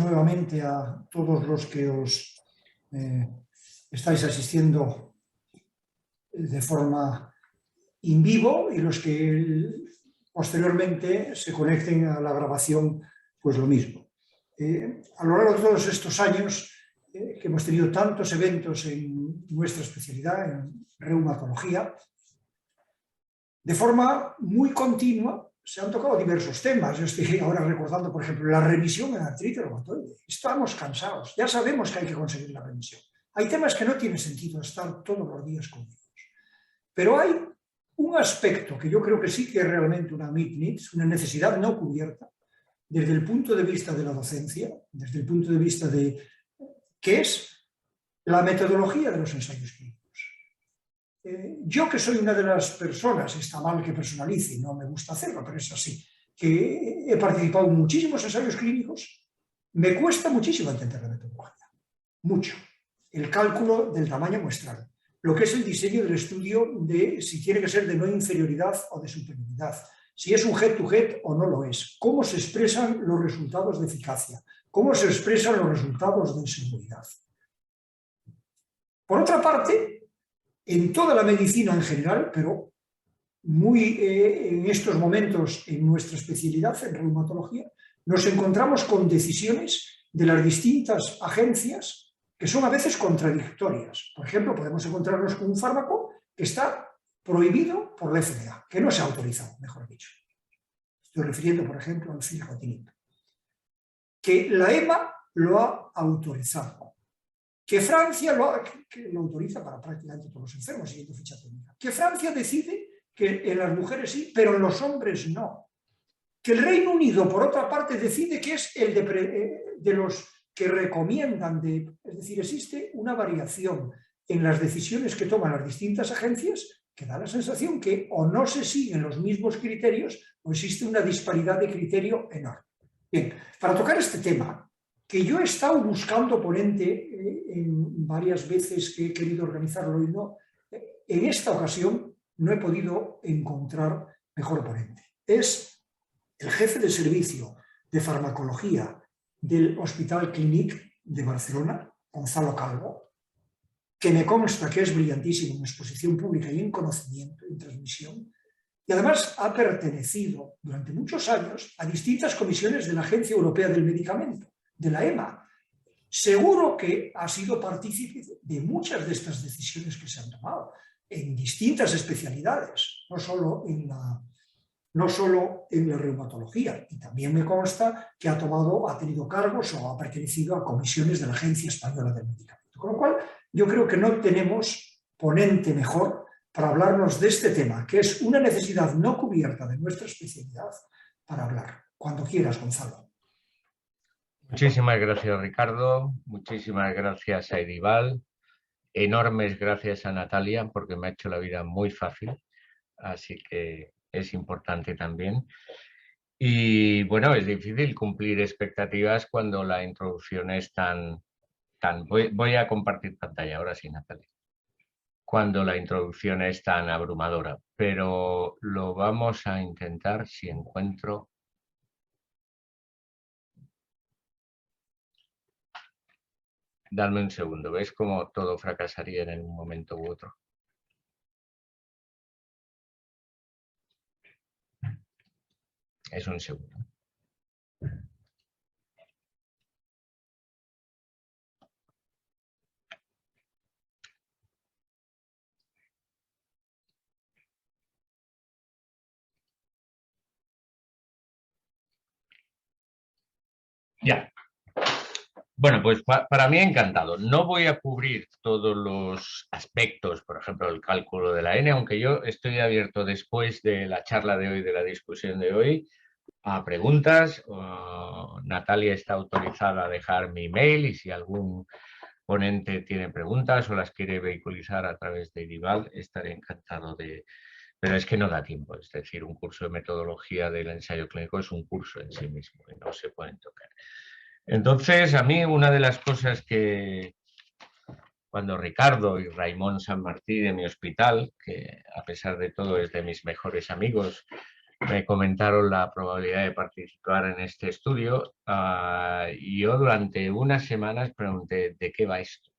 nuevamente a todos los que os estáis asistiendo de forma in vivo y los que posteriormente se conecten a la grabación, pues lo mismo. A lo largo de todos estos años que hemos tenido tantos eventos en nuestra especialidad, en reumatología, de forma muy continua se han tocado diversos temas. Yo estoy ahora recordando, por ejemplo, la remisión en artritis reumatoide. Estamos cansados, ya sabemos que hay que conseguir la remisión. Hay temas que no tiene sentido estar todos los días con ellos. Pero hay un aspecto que yo creo que sí que es realmente una una necesidad no cubierta, desde el punto de vista de la docencia, desde el punto de vista de qué es la metodología de los ensayos clínicos. Yo, que soy una de las personas, está mal que personalice y no me gusta hacerlo, pero es así, que he participado en muchísimos ensayos clínicos, me cuesta muchísimo entender la metodología, mucho. El cálculo del tamaño muestral, lo que es el diseño del estudio de si tiene que ser de no inferioridad o de superioridad, si es un head-to-head o no lo es, cómo se expresan los resultados de eficacia, cómo se expresan los resultados de seguridad. Por otra parte, en toda la medicina en general, pero muy en estos momentos en nuestra especialidad, en reumatología, nos encontramos con decisiones de las distintas agencias que son a veces contradictorias. Por ejemplo, podemos encontrarnos con un fármaco que está prohibido por la FDA, que no se ha autorizado, mejor dicho. Estoy refiriendo, por ejemplo, al filgotinib, que la EMA lo ha autorizado, que Francia lo autoriza para prácticamente todos los enfermos, siguiendo ficha técnica, que Francia decide que en las mujeres sí, pero en los hombres no, que el Reino Unido, por otra parte, decide que es el de los que recomiendan, es decir, existe una variación en las decisiones que toman las distintas agencias que da la sensación que o no se siguen los mismos criterios o existe una disparidad de criterio enorme. Bien, para tocar este tema, que yo he estado buscando ponente en varias veces que he querido organizarlo y no, en esta ocasión no he podido encontrar mejor ponente. Es el jefe de servicio de farmacología del Hospital Clínic de Barcelona, Gonzalo Calvo, que me consta que es brillantísimo en exposición pública y en conocimiento, en transmisión, y además ha pertenecido durante muchos años a distintas comisiones de la Agencia Europea del Medicamento, de la EMA. Seguro que ha sido partícipe de muchas de estas decisiones que se han tomado en distintas especialidades, no solo en la reumatología, y también me consta que ha tenido cargos o ha pertenecido a comisiones de la Agencia Española del Medicamento. Con lo cual, yo creo que no tenemos ponente mejor para hablarnos de este tema, que es una necesidad no cubierta de nuestra especialidad, para hablar. Cuando quieras, Gonzalo. Muchísimas gracias, Ricardo. Muchísimas gracias a Edival. Enormes gracias a Natalia, porque me ha hecho la vida muy fácil. Así que es importante también. Y bueno, es difícil cumplir expectativas cuando la introducción es tan... Voy a compartir pantalla ahora sí, Natalia. Cuando la introducción es tan abrumadora. Pero lo vamos a intentar si encuentro... Dame un segundo, ¿ves cómo todo fracasaría en un momento u otro? Es un segundo. Ya. Bueno, pues para mí encantado. No voy a cubrir todos los aspectos, por ejemplo, el cálculo de la N, aunque yo estoy abierto después de la charla de hoy, de la discusión de hoy, a preguntas. Natalia está autorizada a dejar mi email y si algún ponente tiene preguntas o las quiere vehiculizar a través de Edival, estaré encantado de... Pero es que no da tiempo, es decir, un curso de metodología del ensayo clínico es un curso en sí mismo y no se pueden tocar. Entonces, a mí una de las cosas que cuando Ricardo y Raimón San Martí de mi hospital, que a pesar de todo es de mis mejores amigos, me comentaron la probabilidad de participar en este estudio. Y yo durante unas semanas pregunté, ¿de qué va esto?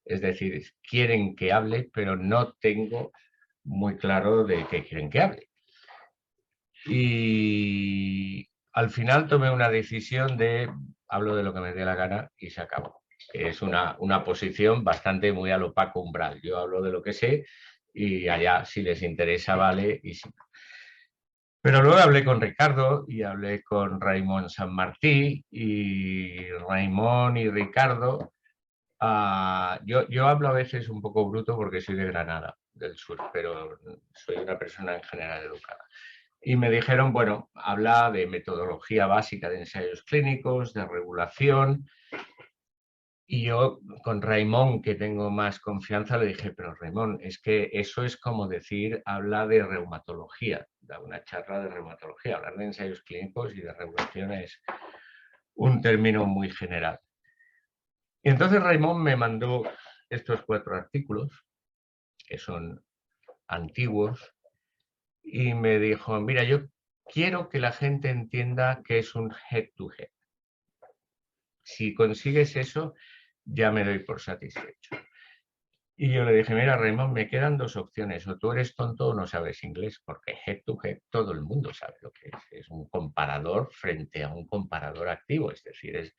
Es decir, quieren que hable, pero no tengo muy claro de qué quieren que hable. Y al final tomé una decisión de hablo de lo que me dé la gana y se acabó. Es una posición bastante muy a lo Paco Umbral. Yo hablo de lo que sé y allá si les interesa vale y si no. Pero luego hablé con Ricardo y hablé con Raimon San Martí y Raimon y Ricardo. Yo hablo a veces un poco bruto porque soy de Granada, del sur, pero soy una persona en general educada. Y me dijeron, bueno, habla de metodología básica de ensayos clínicos, de regulación. Y yo con Raimon, que tengo más confianza, le dije, pero Raimon, es que eso es como decir, habla de reumatología, da una charla de reumatología. Hablar de ensayos clínicos y de regulación es un término muy general. Y entonces Raimon me mandó estos 4 artículos, que son antiguos, y me dijo, mira, yo quiero que la gente entienda que es un head-to-head. Si consigues eso, ya me doy por satisfecho. Y yo le dije, mira, Raymond, me quedan 2 opciones. O tú eres tonto o no sabes inglés, porque head-to-head todo el mundo sabe lo que es. Es un comparador frente a un comparador activo. Es decir, es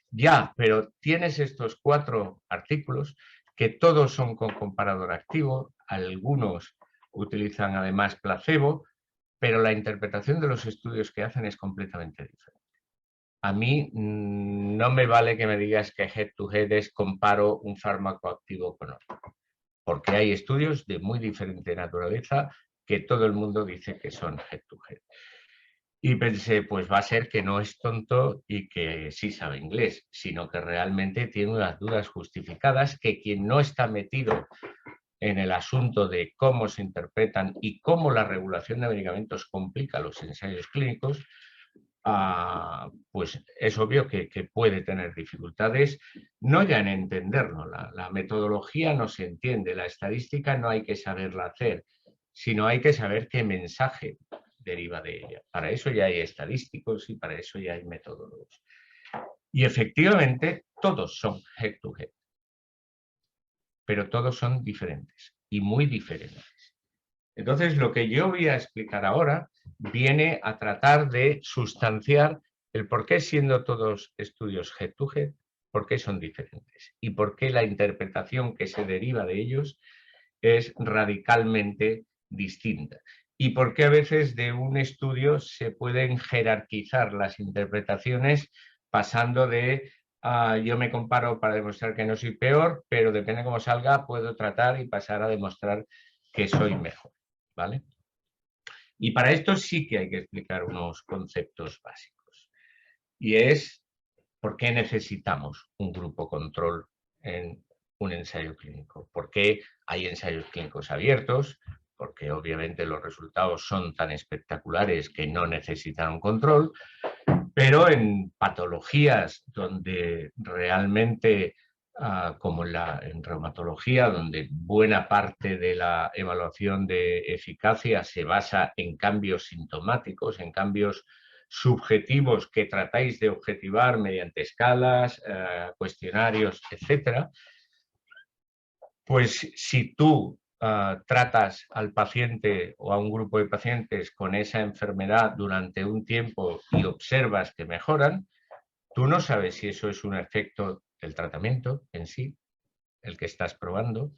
ya, pero tienes estos 4 artículos que todos son con comparador activo. Algunos utilizan además placebo, pero la interpretación de los estudios que hacen es completamente diferente. A mí no me vale que me digas que head-to-head es comparo un fármaco activo con otro, porque hay estudios de muy diferente naturaleza que todo el mundo dice que son head-to-head. Y pensé, pues va a ser que no es tonto y que sí sabe inglés, sino que realmente tiene unas dudas justificadas que quien no está metido en el asunto de cómo se interpretan y cómo la regulación de medicamentos complica los ensayos clínicos, pues es obvio que puede tener dificultades, no ya en entenderlo, la metodología no se entiende, la estadística no hay que saberla hacer, sino hay que saber qué mensaje deriva de ella. Para eso ya hay estadísticos y para eso ya hay metodólogos. Y efectivamente todos son head-to-head, pero todos son diferentes y muy diferentes. Entonces, lo que yo voy a explicar ahora viene a tratar de sustanciar el por qué, siendo todos estudios head-to-head, por qué son diferentes y por qué la interpretación que se deriva de ellos es radicalmente distinta. Y por qué a veces de un estudio se pueden jerarquizar las interpretaciones pasando de yo me comparo para demostrar que no soy peor, pero depende de cómo salga, puedo tratar y pasar a demostrar que soy mejor. ¿Vale? Y para esto sí que hay que explicar unos conceptos básicos. Y es por qué necesitamos un grupo control en un ensayo clínico. ¿Por qué hay ensayos clínicos abiertos? Porque obviamente los resultados son tan espectaculares que no necesitan un control, pero en patologías donde realmente como en reumatología, donde buena parte de la evaluación de eficacia se basa en cambios sintomáticos, en cambios subjetivos que tratáis de objetivar mediante escalas, cuestionarios, etc. Pues si tú tratas al paciente o a un grupo de pacientes con esa enfermedad durante un tiempo y observas que mejoran, tú no sabes si eso es un efecto del tratamiento en sí, el que estás probando,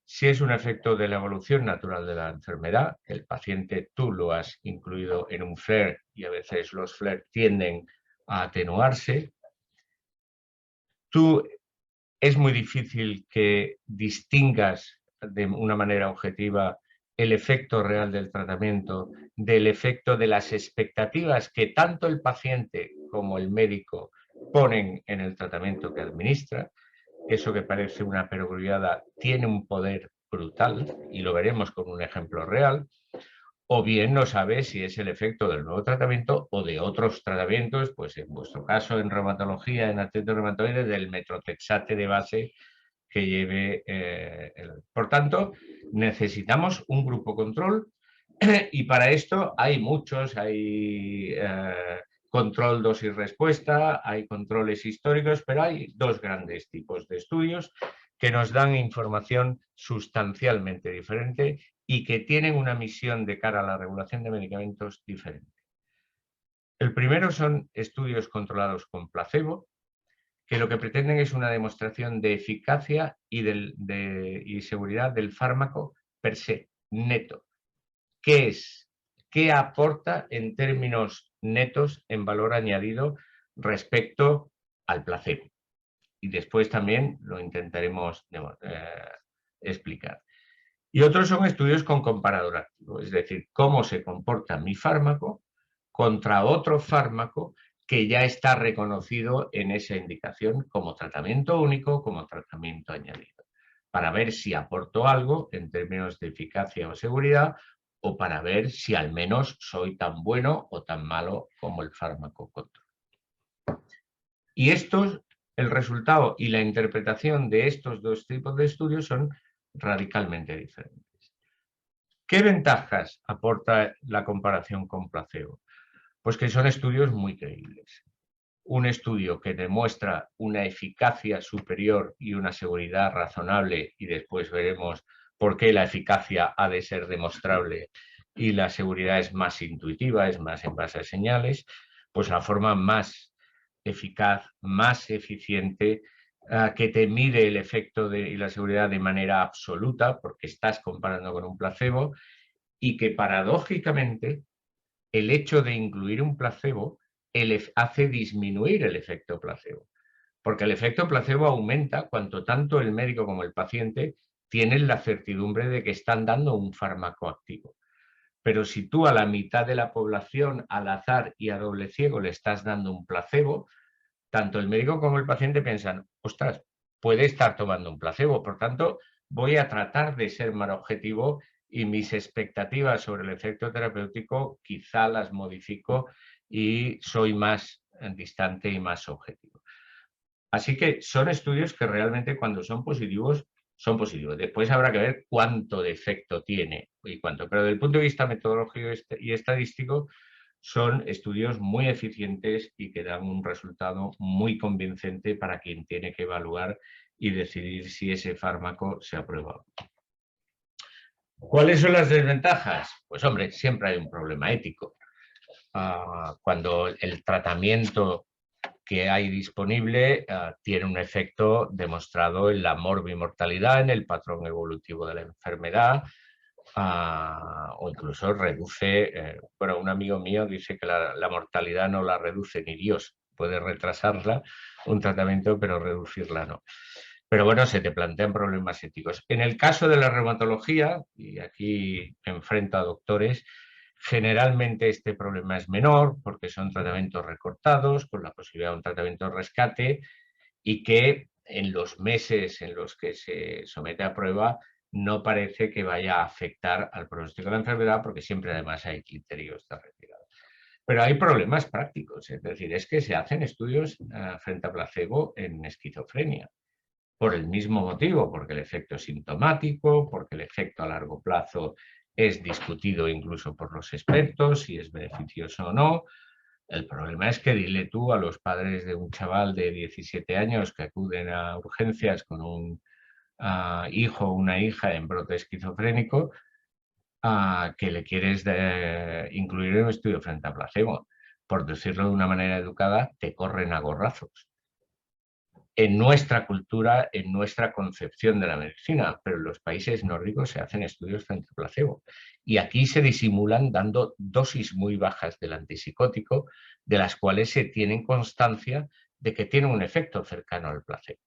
si es un efecto de la evolución natural de la enfermedad, el paciente tú lo has incluido en un flare y a veces los flares tienden a atenuarse. Es muy difícil que distingas de una manera objetiva el efecto real del tratamiento del efecto de las expectativas que tanto el paciente como el médico ponen en el tratamiento que administra. Eso que parece una perogrullada tiene un poder brutal y lo veremos con un ejemplo real. O bien no sabe si es el efecto del nuevo tratamiento o de otros tratamientos, pues en vuestro caso en reumatología, en artritis reumatoide, del metotrexate de base que lleve. Por tanto, necesitamos un grupo control Y para esto hay muchos, hay control dosis respuesta, hay controles históricos, pero hay dos grandes tipos de estudios que nos dan información sustancialmente diferente y que tienen una misión de cara a la regulación de medicamentos diferente. El primero son estudios controlados con placebo, que lo que pretenden es una demostración de eficacia y seguridad del fármaco per se, neto. ¿Qué es? ¿Qué aporta en términos netos en valor añadido respecto al placebo? Y después también lo intentaremos explicar. Y otros son estudios con comparador activo, es decir, cómo se comporta mi fármaco contra otro fármaco que ya está reconocido en esa indicación como tratamiento único, como tratamiento añadido, para ver si aporto algo en términos de eficacia o seguridad, o para ver si al menos soy tan bueno o tan malo como el fármaco control. Y el resultado y la interpretación de estos dos tipos de estudios son radicalmente diferentes. ¿Qué ventajas aporta la comparación con placebo? Pues que son estudios muy creíbles. Un estudio que demuestra una eficacia superior y una seguridad razonable, y después veremos por qué la eficacia ha de ser demostrable y la seguridad es más intuitiva, es más en base a señales, pues la forma más eficaz, más eficiente, que te mide el efecto y la seguridad de manera absoluta, porque estás comparando con un placebo, y que paradójicamente el hecho de incluir un placebo hace disminuir el efecto placebo, porque el efecto placebo aumenta cuanto tanto el médico como el paciente tienen la certidumbre de que están dando un fármaco activo. Pero si tú a la mitad de la población, al azar y a doble ciego, le estás dando un placebo, tanto el médico como el paciente piensan, ostras, puede estar tomando un placebo, por tanto, voy a tratar de ser más objetivo y mis expectativas sobre el efecto terapéutico quizá las modifico y soy más distante y más objetivo. Así que son estudios que realmente cuando son positivos, son positivos. Después habrá que ver cuánto de efecto tiene y cuánto. Pero desde el punto de vista metodológico y estadístico, son estudios muy eficientes y que dan un resultado muy convincente para quien tiene que evaluar y decidir si ese fármaco se aprueba. ¿Cuáles son las desventajas? Pues hombre, siempre hay un problema ético. Cuando el tratamiento que hay disponible tiene un efecto demostrado en la morbimortalidad, en el patrón evolutivo de la enfermedad, o incluso reduce, bueno, un amigo mío dice que la mortalidad no la reduce ni Dios, puede retrasarla un tratamiento, pero reducirla no. Pero bueno, se te plantean problemas éticos. En el caso de la reumatología, y aquí me enfrento a doctores, generalmente este problema es menor porque son tratamientos recortados, con la posibilidad de un tratamiento de rescate, y que en los meses en los que se somete a prueba no parece que vaya a afectar al pronóstico de la enfermedad, porque siempre además hay criterios de retirada. Pero hay problemas prácticos, es decir, es que se hacen estudios frente a placebo en esquizofrenia, por el mismo motivo, porque el efecto es sintomático, porque el efecto a largo plazo es discutido incluso por los expertos, si es beneficioso o no. El problema es que dile tú a los padres de un chaval de 17 años que acuden a urgencias con un hijo o una hija en brote esquizofrénico, que le quieres incluir en un estudio frente a placebo. Por decirlo de una manera educada, te corren a gorrazos. En nuestra cultura, en nuestra concepción de la medicina, pero en los países nórdicos se hacen estudios frente a placebo. Y aquí se disimulan dando dosis muy bajas del antipsicótico, de las cuales se tienen constancia de que tienen un efecto cercano al placebo.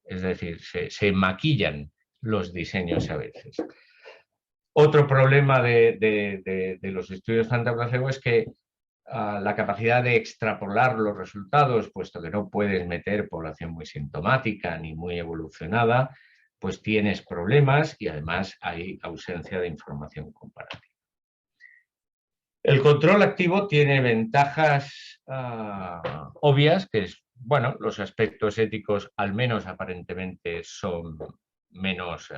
Es decir, se maquillan los diseños a veces. Otro problema de los estudios frente a placebo es que la capacidad de extrapolar los resultados, puesto que no puedes meter población muy sintomática ni muy evolucionada, pues tienes problemas y además hay ausencia de información comparativa. El control activo tiene ventajas obvias, que es, bueno, los aspectos éticos al menos aparentemente son menos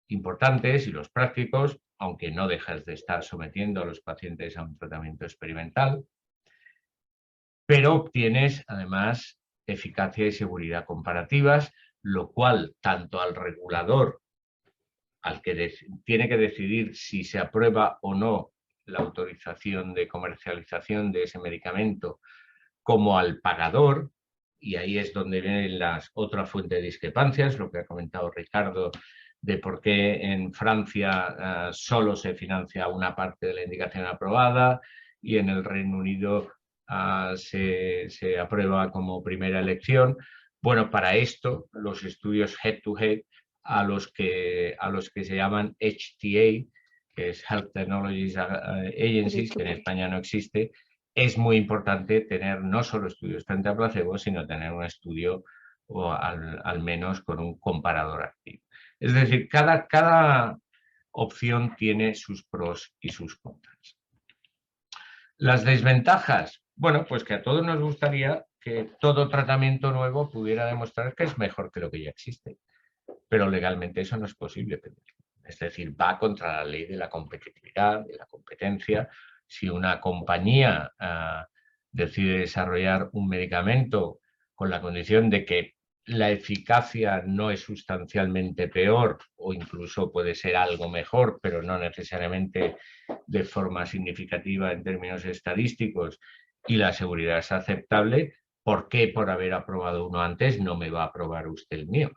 importantes, y los prácticos, aunque no dejas de estar sometiendo a los pacientes a un tratamiento experimental, pero obtienes además eficacia y seguridad comparativas, lo cual tanto al regulador, al que tiene que decidir si se aprueba o no la autorización de comercialización de ese medicamento, como al pagador, y ahí es donde viene otra fuente de discrepancias, lo que ha comentado Ricardo, de por qué en Francia solo se financia una parte de la indicación aprobada y en el Reino Unido se aprueba como primera elección. Bueno, para esto los estudios head-to-head a los que se llaman HTA, que es Health Technologies Agencies, que en España no existe, es muy importante tener no solo estudios frente a placebo, sino tener un estudio o al menos con un comparador activo. Es decir, cada opción tiene sus pros y sus contras. Las desventajas, bueno, pues que a todos nos gustaría que todo tratamiento nuevo pudiera demostrar que es mejor que lo que ya existe, pero legalmente eso no es posible pedir. Es decir, va contra la ley de la competitividad, de la competencia. Si una compañía decide desarrollar un medicamento con la condición de que la eficacia no es sustancialmente peor o incluso puede ser algo mejor, pero no necesariamente de forma significativa en términos estadísticos, y la seguridad es aceptable, ¿por qué por haber aprobado uno antes no me va a aprobar usted el mío?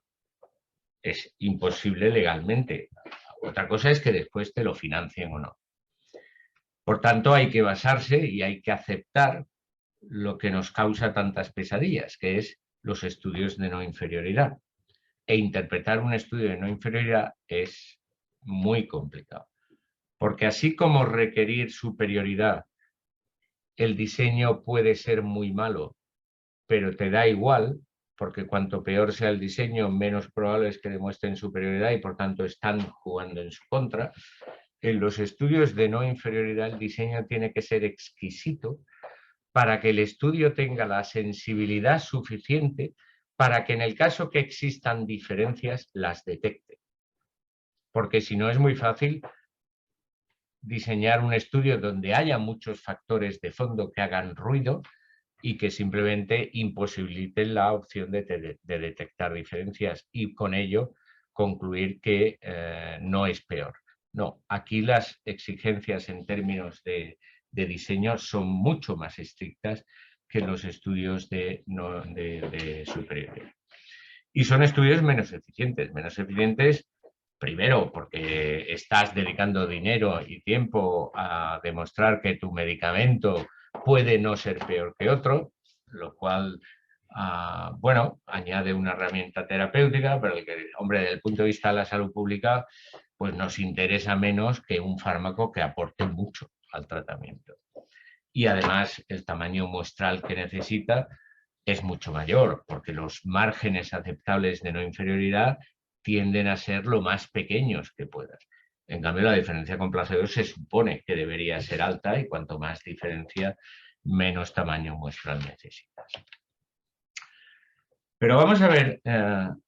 Es imposible legalmente. Otra cosa es que después te lo financien o no. Por tanto, hay que basarse y hay que aceptar lo que nos causa tantas pesadillas, que es los estudios de no inferioridad. E interpretar un estudio de no inferioridad es muy complicado. Porque así como requerir superioridad, el diseño puede ser muy malo, pero te da igual, porque cuanto peor sea el diseño, menos probable es que demuestren superioridad y por tanto están jugando en su contra. En los estudios de no inferioridad el diseño tiene que ser exquisito para que el estudio tenga la sensibilidad suficiente para que en el caso que existan diferencias las detecte. Porque si no es muy fácil diseñar un estudio donde haya muchos factores de fondo que hagan ruido y que simplemente imposibiliten la opción de detectar diferencias y con ello concluir que no es peor. No, aquí las exigencias en términos de diseño son mucho más estrictas que los estudios de superioridad. Y son estudios menos eficientes primero porque estás dedicando dinero y tiempo a demostrar que tu medicamento puede no ser peor que otro, lo cual, bueno, añade una herramienta terapéutica, pero hombre, desde el punto de vista de la salud pública, pues nos interesa menos que un fármaco que aporte mucho al tratamiento. Y además el tamaño muestral que necesita es mucho mayor, porque los márgenes aceptables de no inferioridad tienden a ser lo más pequeños que puedas. En cambio, la diferencia con placebo se supone que debería ser alta y cuanto más diferencia, menos tamaño muestral necesitas. Pero vamos a ver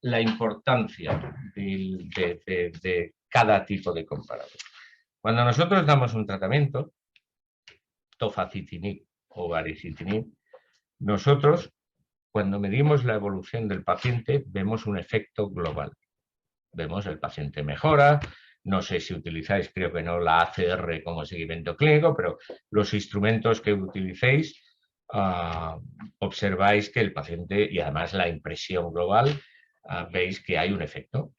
la importancia de cada tipo de comparador. Cuando nosotros damos un tratamiento, tofacitinib o baricitinib, nosotros, cuando medimos la evolución del paciente, vemos un efecto global. Vemos el paciente mejora, no sé si utilizáis, creo que no, la ACR como seguimiento clínico, pero los instrumentos que utilicéis, observáis que el paciente, y además la impresión global, veis que hay un efecto.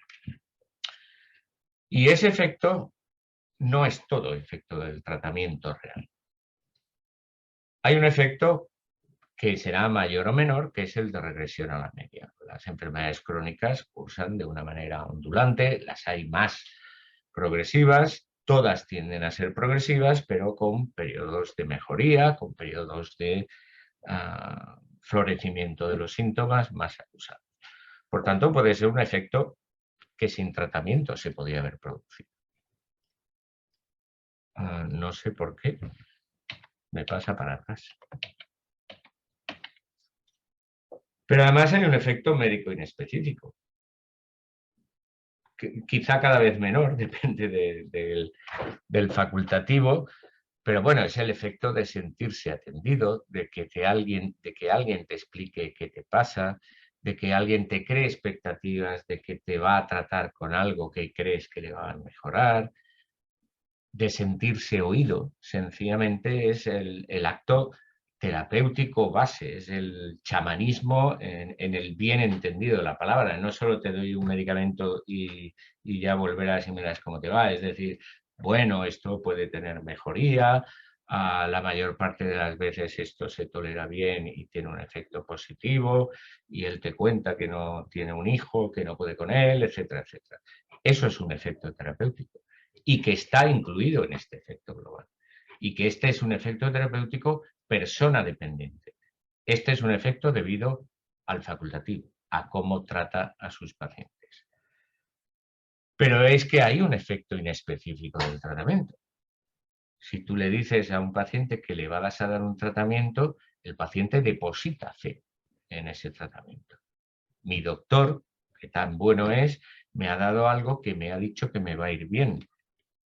Y ese efecto no es todo efecto del tratamiento real. Hay un efecto que será mayor o menor, que es el de regresión a la media. Las enfermedades crónicas cursan de una manera ondulante, las hay más progresivas, todas tienden a ser progresivas, pero con periodos de mejoría, con periodos de florecimiento de los síntomas más acusados. Por tanto, puede ser un efecto que sin tratamiento se podría haber producido. No sé por qué. Me pasa para atrás. Pero además hay un efecto médico inespecífico. quizá cada vez menor, depende del facultativo, pero bueno, es el efecto de sentirse atendido, de que alguien te explique qué te pasa, de que alguien te cree expectativas, de que te va a tratar con algo que crees que le va a mejorar, de sentirse oído. Sencillamente es el acto terapéutico base, es el chamanismo en el bien entendido de la palabra. No solo te doy un medicamento y ya volverás y miras cómo te va, es decir, bueno, esto puede tener mejoría, la mayor parte de las veces esto se tolera bien y tiene un efecto positivo, y él te cuenta que no tiene un hijo, que no puede con él, etcétera, etcétera. Eso es un efecto terapéutico y que está incluido en este efecto global. Y que este es un efecto terapéutico persona dependiente. Este es un efecto debido al facultativo, a cómo trata a sus pacientes. Pero es que hay un efecto inespecífico del tratamiento. Si tú le dices a un paciente que le vas a dar un tratamiento, el paciente deposita fe en ese tratamiento. Mi doctor, que tan bueno es, me ha dado algo que me ha dicho que me va a ir bien.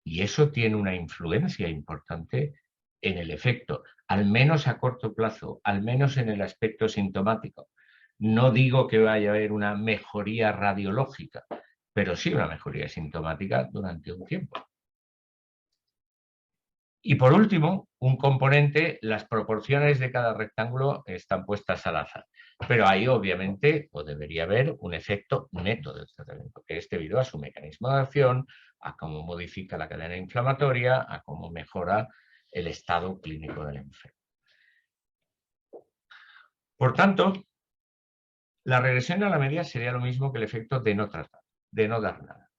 Y eso tiene una influencia importante en el efecto, al menos a corto plazo, al menos en el aspecto sintomático. No digo que vaya a haber una mejoría radiológica, pero sí una mejoría sintomática durante un tiempo. Y por último, un componente, las proporciones de cada rectángulo están puestas al azar. Pero ahí obviamente, o debería haber, un efecto neto del tratamiento, que es debido a su mecanismo de acción, a cómo modifica la cadena inflamatoria, a cómo mejora el estado clínico del enfermo. Por tanto, la regresión a la media sería lo mismo que el efecto de no tratar, de no dar nada.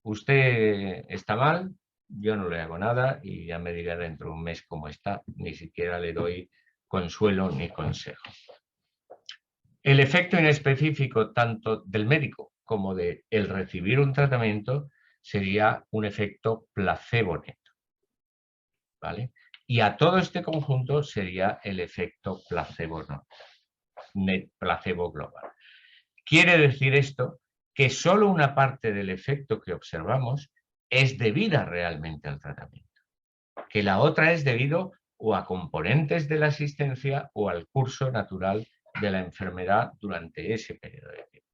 Usted está mal, yo no le hago nada y ya me dirá dentro de un mes cómo está, ni siquiera le doy consuelo ni consejo. El efecto inespecífico tanto del médico como de el recibir un tratamiento sería un efecto placebo neto, ¿vale? Y a todo este conjunto sería el efecto placebo global. Quiere decir esto que solo una parte del efecto que observamos es debida realmente al tratamiento, que la otra es debido o a componentes de la asistencia o al curso natural de la enfermedad durante ese periodo de tiempo.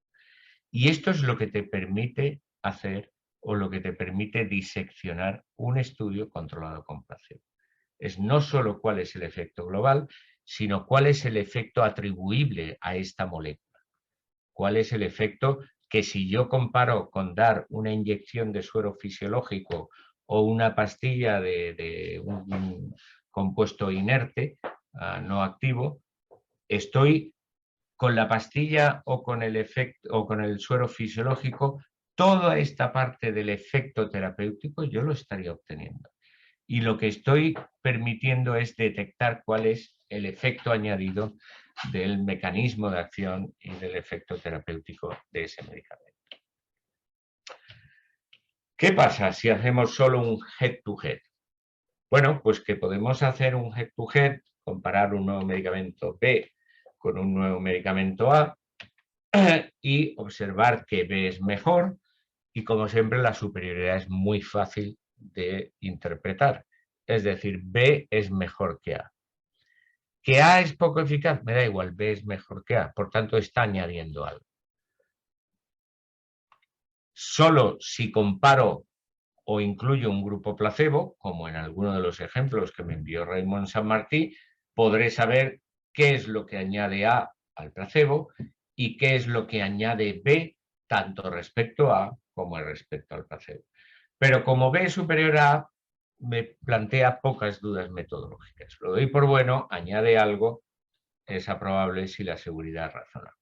Y esto es lo que te permite hacer o lo que te permite diseccionar un estudio controlado con placebo. Es no solo cuál es el efecto global, sino cuál es el efecto atribuible a esta molécula. ¿Cuál es el efecto que si yo comparo con dar una inyección de suero fisiológico o una pastilla de un compuesto inerte, no activo, estoy con la pastilla o con el efecto o con el suero fisiológico, toda esta parte del efecto terapéutico yo lo estaría obteniendo. Y lo que estoy permitiendo es detectar cuál es el efecto añadido del mecanismo de acción y del efecto terapéutico de ese medicamento. ¿Qué pasa si hacemos solo un head-to-head? Bueno, pues que podemos hacer un head-to-head, comparar un nuevo medicamento B con un nuevo medicamento A y observar que B es mejor, y como siempre la superioridad es muy fácil de interpretar. Es decir, B es mejor que A. ¿Que A es poco eficaz? Me da igual, B es mejor que A, por tanto está añadiendo algo. Solo si comparo o incluyo un grupo placebo, como en alguno de los ejemplos que me envió Raymond Sanmartí, podré saber qué es lo que añade A al placebo y qué es lo que añade B tanto respecto a A como respecto al placebo. Pero como B es superior a A, me plantea pocas dudas metodológicas. Lo doy por bueno, añade algo, es aprobable si la seguridad es razonable.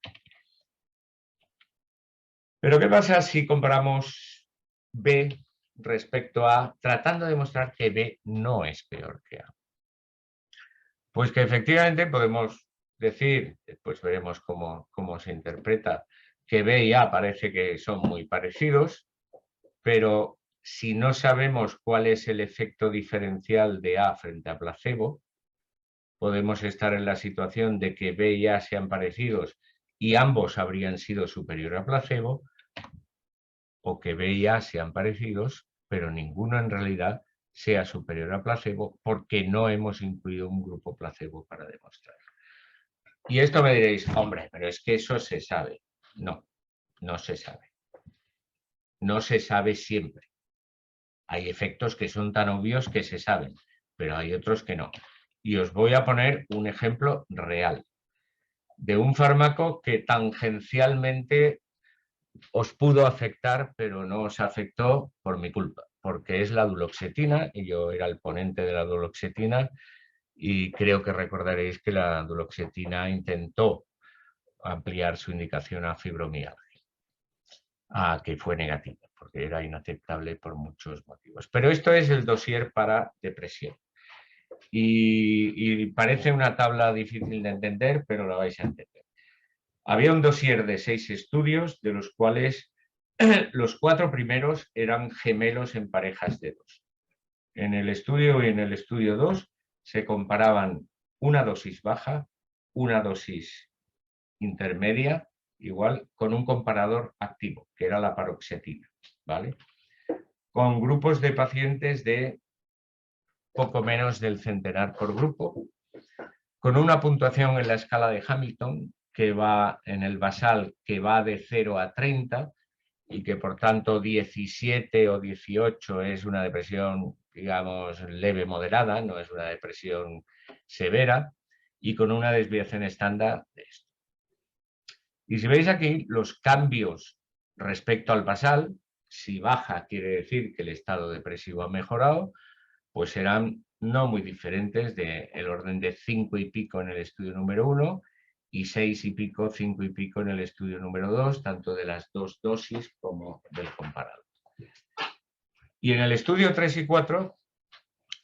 Pero ¿qué pasa si comparamos B respecto a A, tratando de demostrar que B no es peor que A? Pues que efectivamente podemos decir, después veremos cómo se interpreta, que B y A parece que son muy parecidos, pero si no sabemos cuál es el efecto diferencial de A frente a placebo, podemos estar en la situación de que B y A sean parecidos y ambos habrían sido superior a placebo, o que B y A sean parecidos, pero ninguno en realidad sea superior a placebo porque no hemos incluido un grupo placebo para demostrar. Y esto me diréis, hombre, pero es que eso se sabe. No, no se sabe. No se sabe siempre. Hay efectos que son tan obvios que se saben, pero hay otros que no. Y os voy a poner un ejemplo real de un fármaco que tangencialmente os pudo afectar, pero no os afectó por mi culpa, porque es la duloxetina, y yo era el ponente de la duloxetina, y creo que recordaréis que la duloxetina intentó ampliar su indicación a fibromialgia, que fue negativa, porque era inaceptable por muchos motivos. Pero esto es el dossier para depresión. Y parece una tabla difícil de entender, pero la vais a entender. Había un dossier de 6 estudios, de los cuales los 4 primeros eran gemelos en parejas de 2. En el estudio y en el estudio 2 se comparaban una dosis baja, una dosis intermedia, igual con un comparador activo, que era la paroxetina, ¿vale? Con grupos de pacientes de poco menos del centenar por grupo, con una puntuación en la escala de Hamilton que va en el basal, que va de 0 a 30, y que por tanto 17 o 18 es una depresión, digamos, leve moderada, no es una depresión severa, y con una desviación estándar de esto. Y si veis aquí los cambios respecto al basal, si baja quiere decir que el estado depresivo ha mejorado, pues serán no muy diferentes, del orden de 5 y pico en el estudio número 1 y 6 y pico, 5 y pico en el estudio número 2, tanto de las dos dosis como del comparado. Y en el estudio 3 y 4,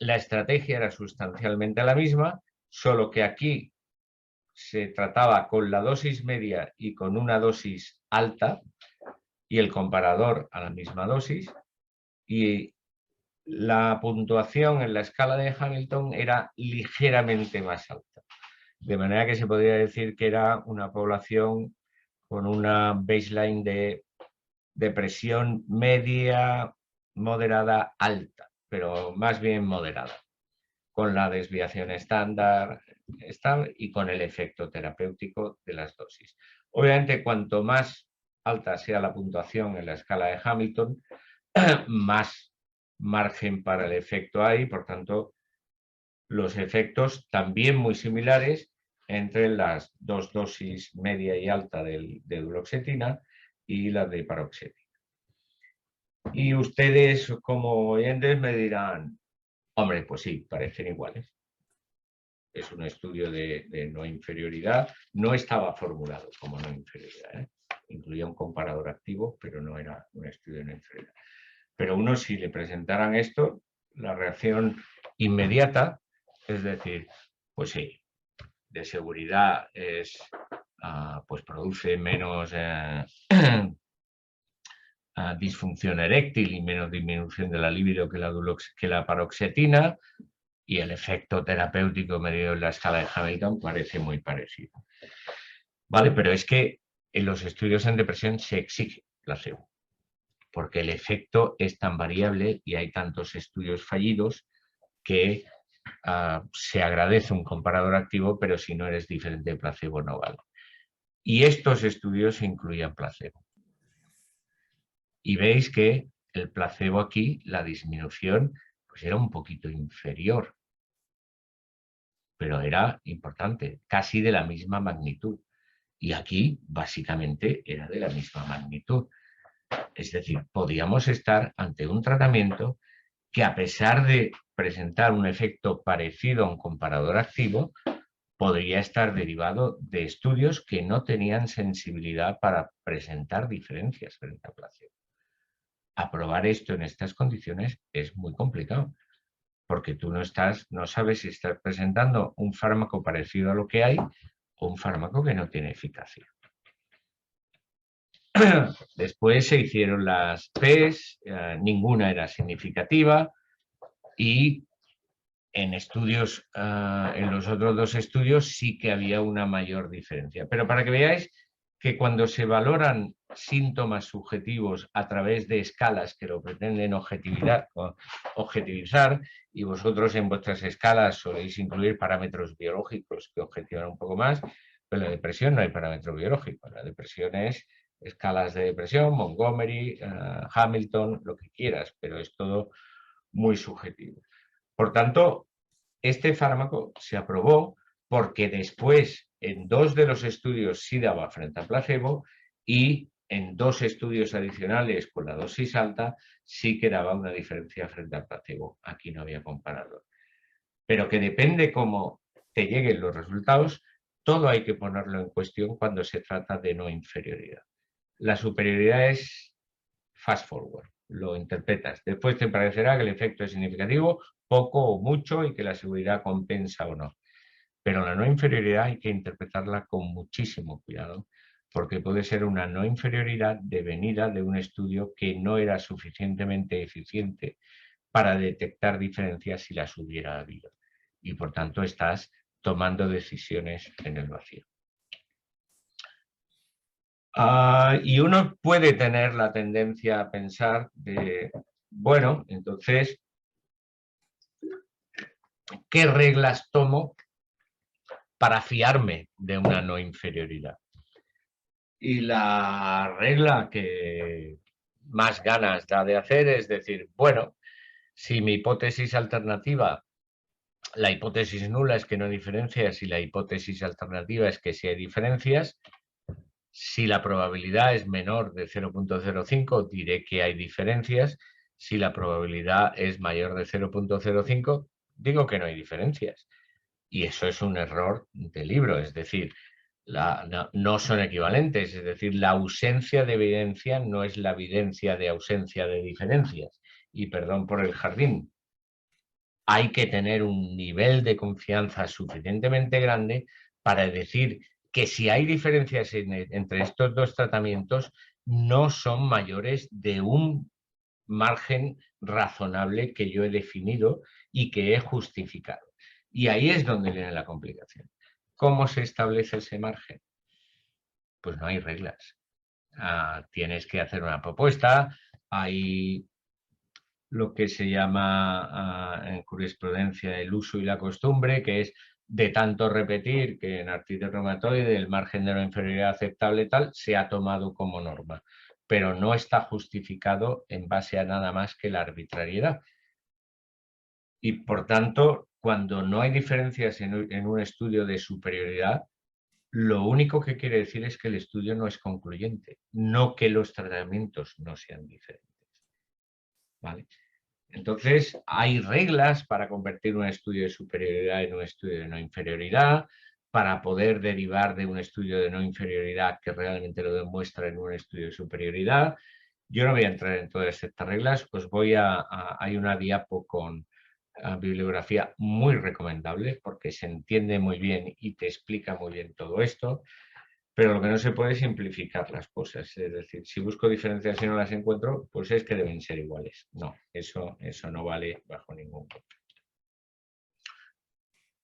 la estrategia era sustancialmente la misma, solo que aquí se trataba con la dosis media y con una dosis alta, y el comparador a la misma dosis, y la puntuación en la escala de Hamilton era ligeramente más alta. De manera que se podría decir que era una población con una baseline de depresión media, moderada, alta, pero más bien moderada, con la desviación estándar y con el efecto terapéutico de las dosis. Obviamente, cuanto más alta sea la puntuación en la escala de Hamilton, más margen para el efecto hay, por tanto, los efectos también muy similares entre las dos dosis media y alta de duloxetina y la de paroxetina. Y ustedes, como oyentes, me dirán, hombre, pues sí, parecen iguales. Es un estudio de no inferioridad, no estaba formulado como no inferioridad, ¿eh? Incluía un comparador activo, pero no era un estudio de no inferioridad. Pero uno, si le presentaran esto, la reacción inmediata, es decir, pues sí, de seguridad es, pues produce menos disfunción eréctil y menos disminución de la libido que la paroxetina, y el efecto terapéutico medido en la escala de Hamilton parece muy parecido. Vale, pero es que en los estudios en depresión se exige placebo, porque el efecto es tan variable y hay tantos estudios fallidos que se agradece un comparador activo, pero si no eres diferente de placebo no vale. Y estos estudios incluían placebo. Y veis que el placebo aquí, la disminución, pues era un poquito inferior, pero era importante, casi de la misma magnitud. Y aquí, básicamente, era de la misma magnitud. Es decir, podíamos estar ante un tratamiento que, a pesar de presentar un efecto parecido a un comparador activo, podría estar derivado de estudios que no tenían sensibilidad para presentar diferencias frente a placebo. Aprobar esto en estas condiciones es muy complicado, porque tú no sabes si estás presentando un fármaco parecido a lo que hay o un fármaco que no tiene eficacia. Después se hicieron las PES, ninguna era significativa, y en los otros dos estudios sí que había una mayor diferencia. Pero para que veáis que cuando se valoran síntomas subjetivos a través de escalas que lo pretenden objetivizar, y vosotros en vuestras escalas soléis incluir parámetros biológicos que objetivan un poco más, pero en la depresión no hay parámetro biológico. La depresión es escalas de depresión, Montgomery, Hamilton, lo que quieras, pero es todo muy subjetivo. Por tanto, este fármaco se aprobó porque después en 2 de los estudios sí daba frente a placebo y en 2 estudios adicionales con la dosis alta sí que daba una diferencia frente al placebo. Aquí no había comparador. Pero que depende cómo te lleguen los resultados, todo hay que ponerlo en cuestión cuando se trata de no inferioridad. La superioridad es fast forward, lo interpretas. Después te parecerá que el efecto es significativo, poco o mucho, y que la seguridad compensa o no. Pero la no inferioridad hay que interpretarla con muchísimo cuidado, porque puede ser una no inferioridad devenida de un estudio que no era suficientemente eficiente para detectar diferencias si las hubiera habido. Y por tanto estás tomando decisiones en el vacío. Y uno puede tener la tendencia a pensar de, bueno, entonces, ¿qué reglas tomo para fiarme de una no inferioridad? Y la regla que más ganas da de hacer es decir, bueno, si mi hipótesis alternativa, la hipótesis nula es que no hay diferencias y la hipótesis alternativa es que sí hay diferencias, si la probabilidad es menor de 0.05, diré que hay diferencias. Si la probabilidad es mayor de 0.05, digo que no hay diferencias. Y eso es un error de libro, es decir, no son equivalentes, es decir, la ausencia de evidencia no es la evidencia de ausencia de diferencias. Y perdón por el jardín, hay que tener un nivel de confianza suficientemente grande para decir que si hay diferencias entre estos 2 tratamientos, no son mayores de un margen razonable que yo he definido y que he justificado. Y ahí es donde viene la complicación. ¿Cómo se establece ese margen? Pues no hay reglas. Tienes que hacer una propuesta, hay lo que se llama en jurisprudencia el uso y la costumbre, que es de tanto repetir que en artritis reumatoide el margen de no inferioridad aceptable tal se ha tomado como norma, pero no está justificado en base a nada más que la arbitrariedad. Y por tanto, cuando no hay diferencias en un estudio de superioridad, lo único que quiere decir es que el estudio no es concluyente, no que los tratamientos no sean diferentes. ¿Vale? Entonces, hay reglas para convertir un estudio de superioridad en un estudio de no inferioridad, para poder derivar de un estudio de no inferioridad que realmente lo demuestra en un estudio de superioridad. Yo no voy a entrar en todas estas reglas, pues hay una diapo con bibliografía muy recomendable porque se entiende muy bien y te explica muy bien todo esto. Pero lo que no se puede es simplificar las cosas. Es decir, si busco diferencias y no las encuentro, pues es que deben ser iguales. No, eso no vale bajo ningún concepto.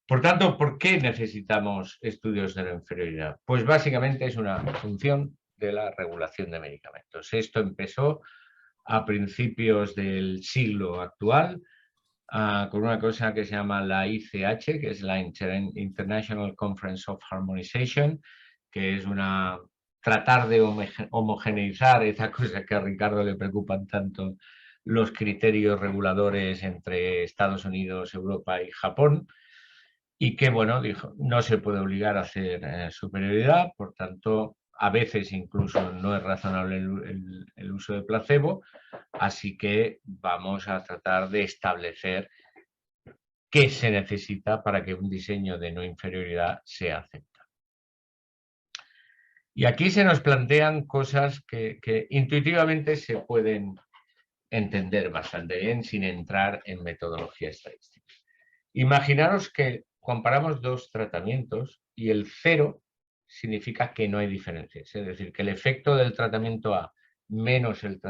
Por tanto, ¿por qué necesitamos estudios de la inferioridad? Pues básicamente es una función de la regulación de medicamentos. Esto empezó a principios del siglo actual con una cosa que se llama la ICH, que es la International Conference of Harmonization, que es tratar de homogeneizar esa cosa que a Ricardo le preocupan tanto, los criterios reguladores entre Estados Unidos, Europa y Japón, y que, bueno, dijo, no se puede obligar a hacer superioridad, por tanto, a veces incluso no es razonable el uso de placebo, así que vamos a tratar de establecer qué se necesita para que un diseño de no inferioridad sea aceptado. Y aquí se nos plantean cosas que intuitivamente se pueden entender bastante bien sin entrar en metodología estadística. Imaginaros que comparamos 2 tratamientos y el 0 significa que no hay diferencias. Es decir, que el efecto del tratamiento A menos el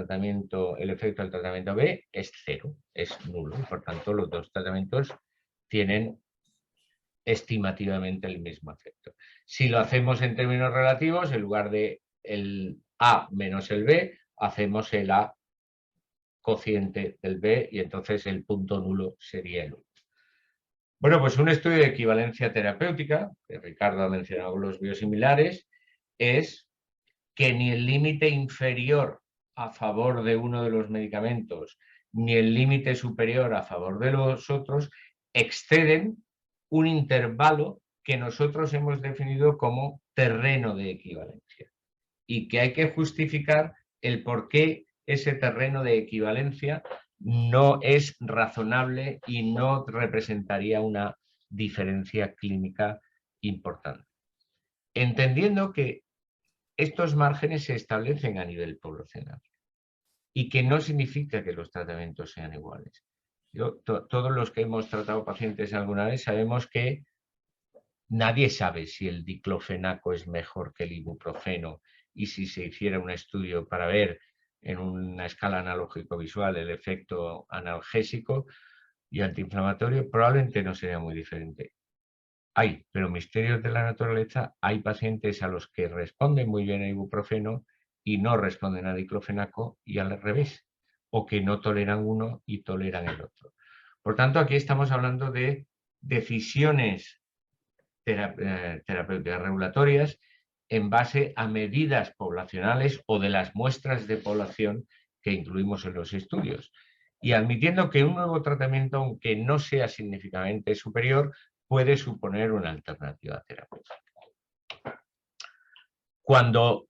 efecto del tratamiento B es 0, es nulo. Por tanto, los 2 tratamientos tienen estimativamente el mismo efecto. Si lo hacemos en términos relativos, en lugar de el A menos el B, hacemos el A cociente del B y entonces el punto nulo sería el 1. Bueno, pues un estudio de equivalencia terapéutica, que Ricardo ha mencionado los biosimilares, es que ni el límite inferior a favor de uno de los medicamentos ni el límite superior a favor de los otros exceden un intervalo que nosotros hemos definido como terreno de equivalencia y que hay que justificar el por qué ese terreno de equivalencia no es razonable y no representaría una diferencia clínica importante. Entendiendo que estos márgenes se establecen a nivel poblacional y que no significa que los tratamientos sean iguales. Todos los que hemos tratado pacientes alguna vez sabemos que nadie sabe si el diclofenaco es mejor que el ibuprofeno, y si se hiciera un estudio para ver en una escala analógico-visual el efecto analgésico y antiinflamatorio, probablemente no sería muy diferente. Hay, pero misterios de la naturaleza, hay pacientes a los que responden muy bien a ibuprofeno y no responden a diclofenaco, y al revés, o que no toleran uno y toleran el otro. Por tanto, aquí estamos hablando de decisiones terapéuticas regulatorias en base a medidas poblacionales o de las muestras de población que incluimos en los estudios. Y admitiendo que un nuevo tratamiento, aunque no sea significativamente superior, puede suponer una alternativa terapéutica. Cuando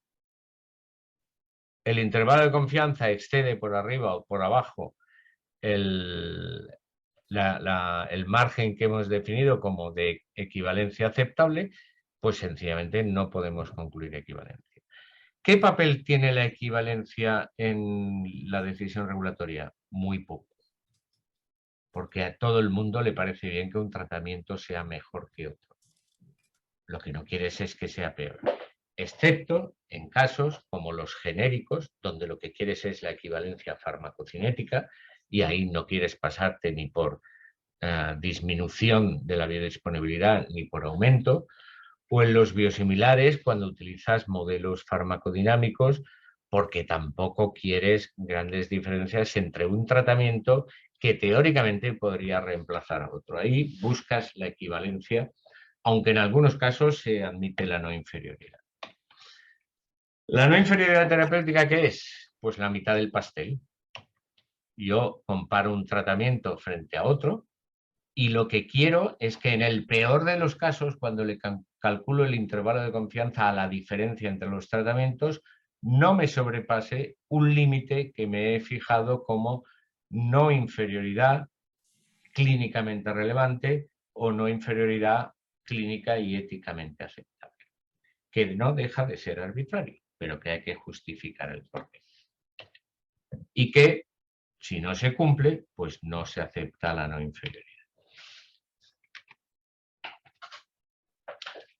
el intervalo de confianza excede por arriba o por abajo el margen que hemos definido como de equivalencia aceptable, pues sencillamente no podemos concluir equivalencia. ¿Qué papel tiene la equivalencia en la decisión regulatoria? Muy poco. Porque a todo el mundo le parece bien que un tratamiento sea mejor que otro. Lo que no quieres es que sea peor. Excepto en casos como los genéricos, donde lo que quieres es la equivalencia farmacocinética, y ahí no quieres pasarte ni por disminución de la biodisponibilidad ni por aumento, o en los biosimilares cuando utilizas modelos farmacodinámicos, porque tampoco quieres grandes diferencias entre un tratamiento que teóricamente podría reemplazar a otro. Ahí buscas la equivalencia, aunque en algunos casos se admite la no inferioridad. ¿La no inferioridad terapéutica qué es? Pues la mitad del pastel. Yo comparo un tratamiento frente a otro y lo que quiero es que en el peor de los casos, cuando le calculo el intervalo de confianza a la diferencia entre los tratamientos, no me sobrepase un límite que me he fijado como no inferioridad clínicamente relevante o no inferioridad clínica y éticamente aceptable, que no deja de ser arbitrario, pero que hay que justificar el porqué. Y que, si no se cumple, pues no se acepta la no inferioridad.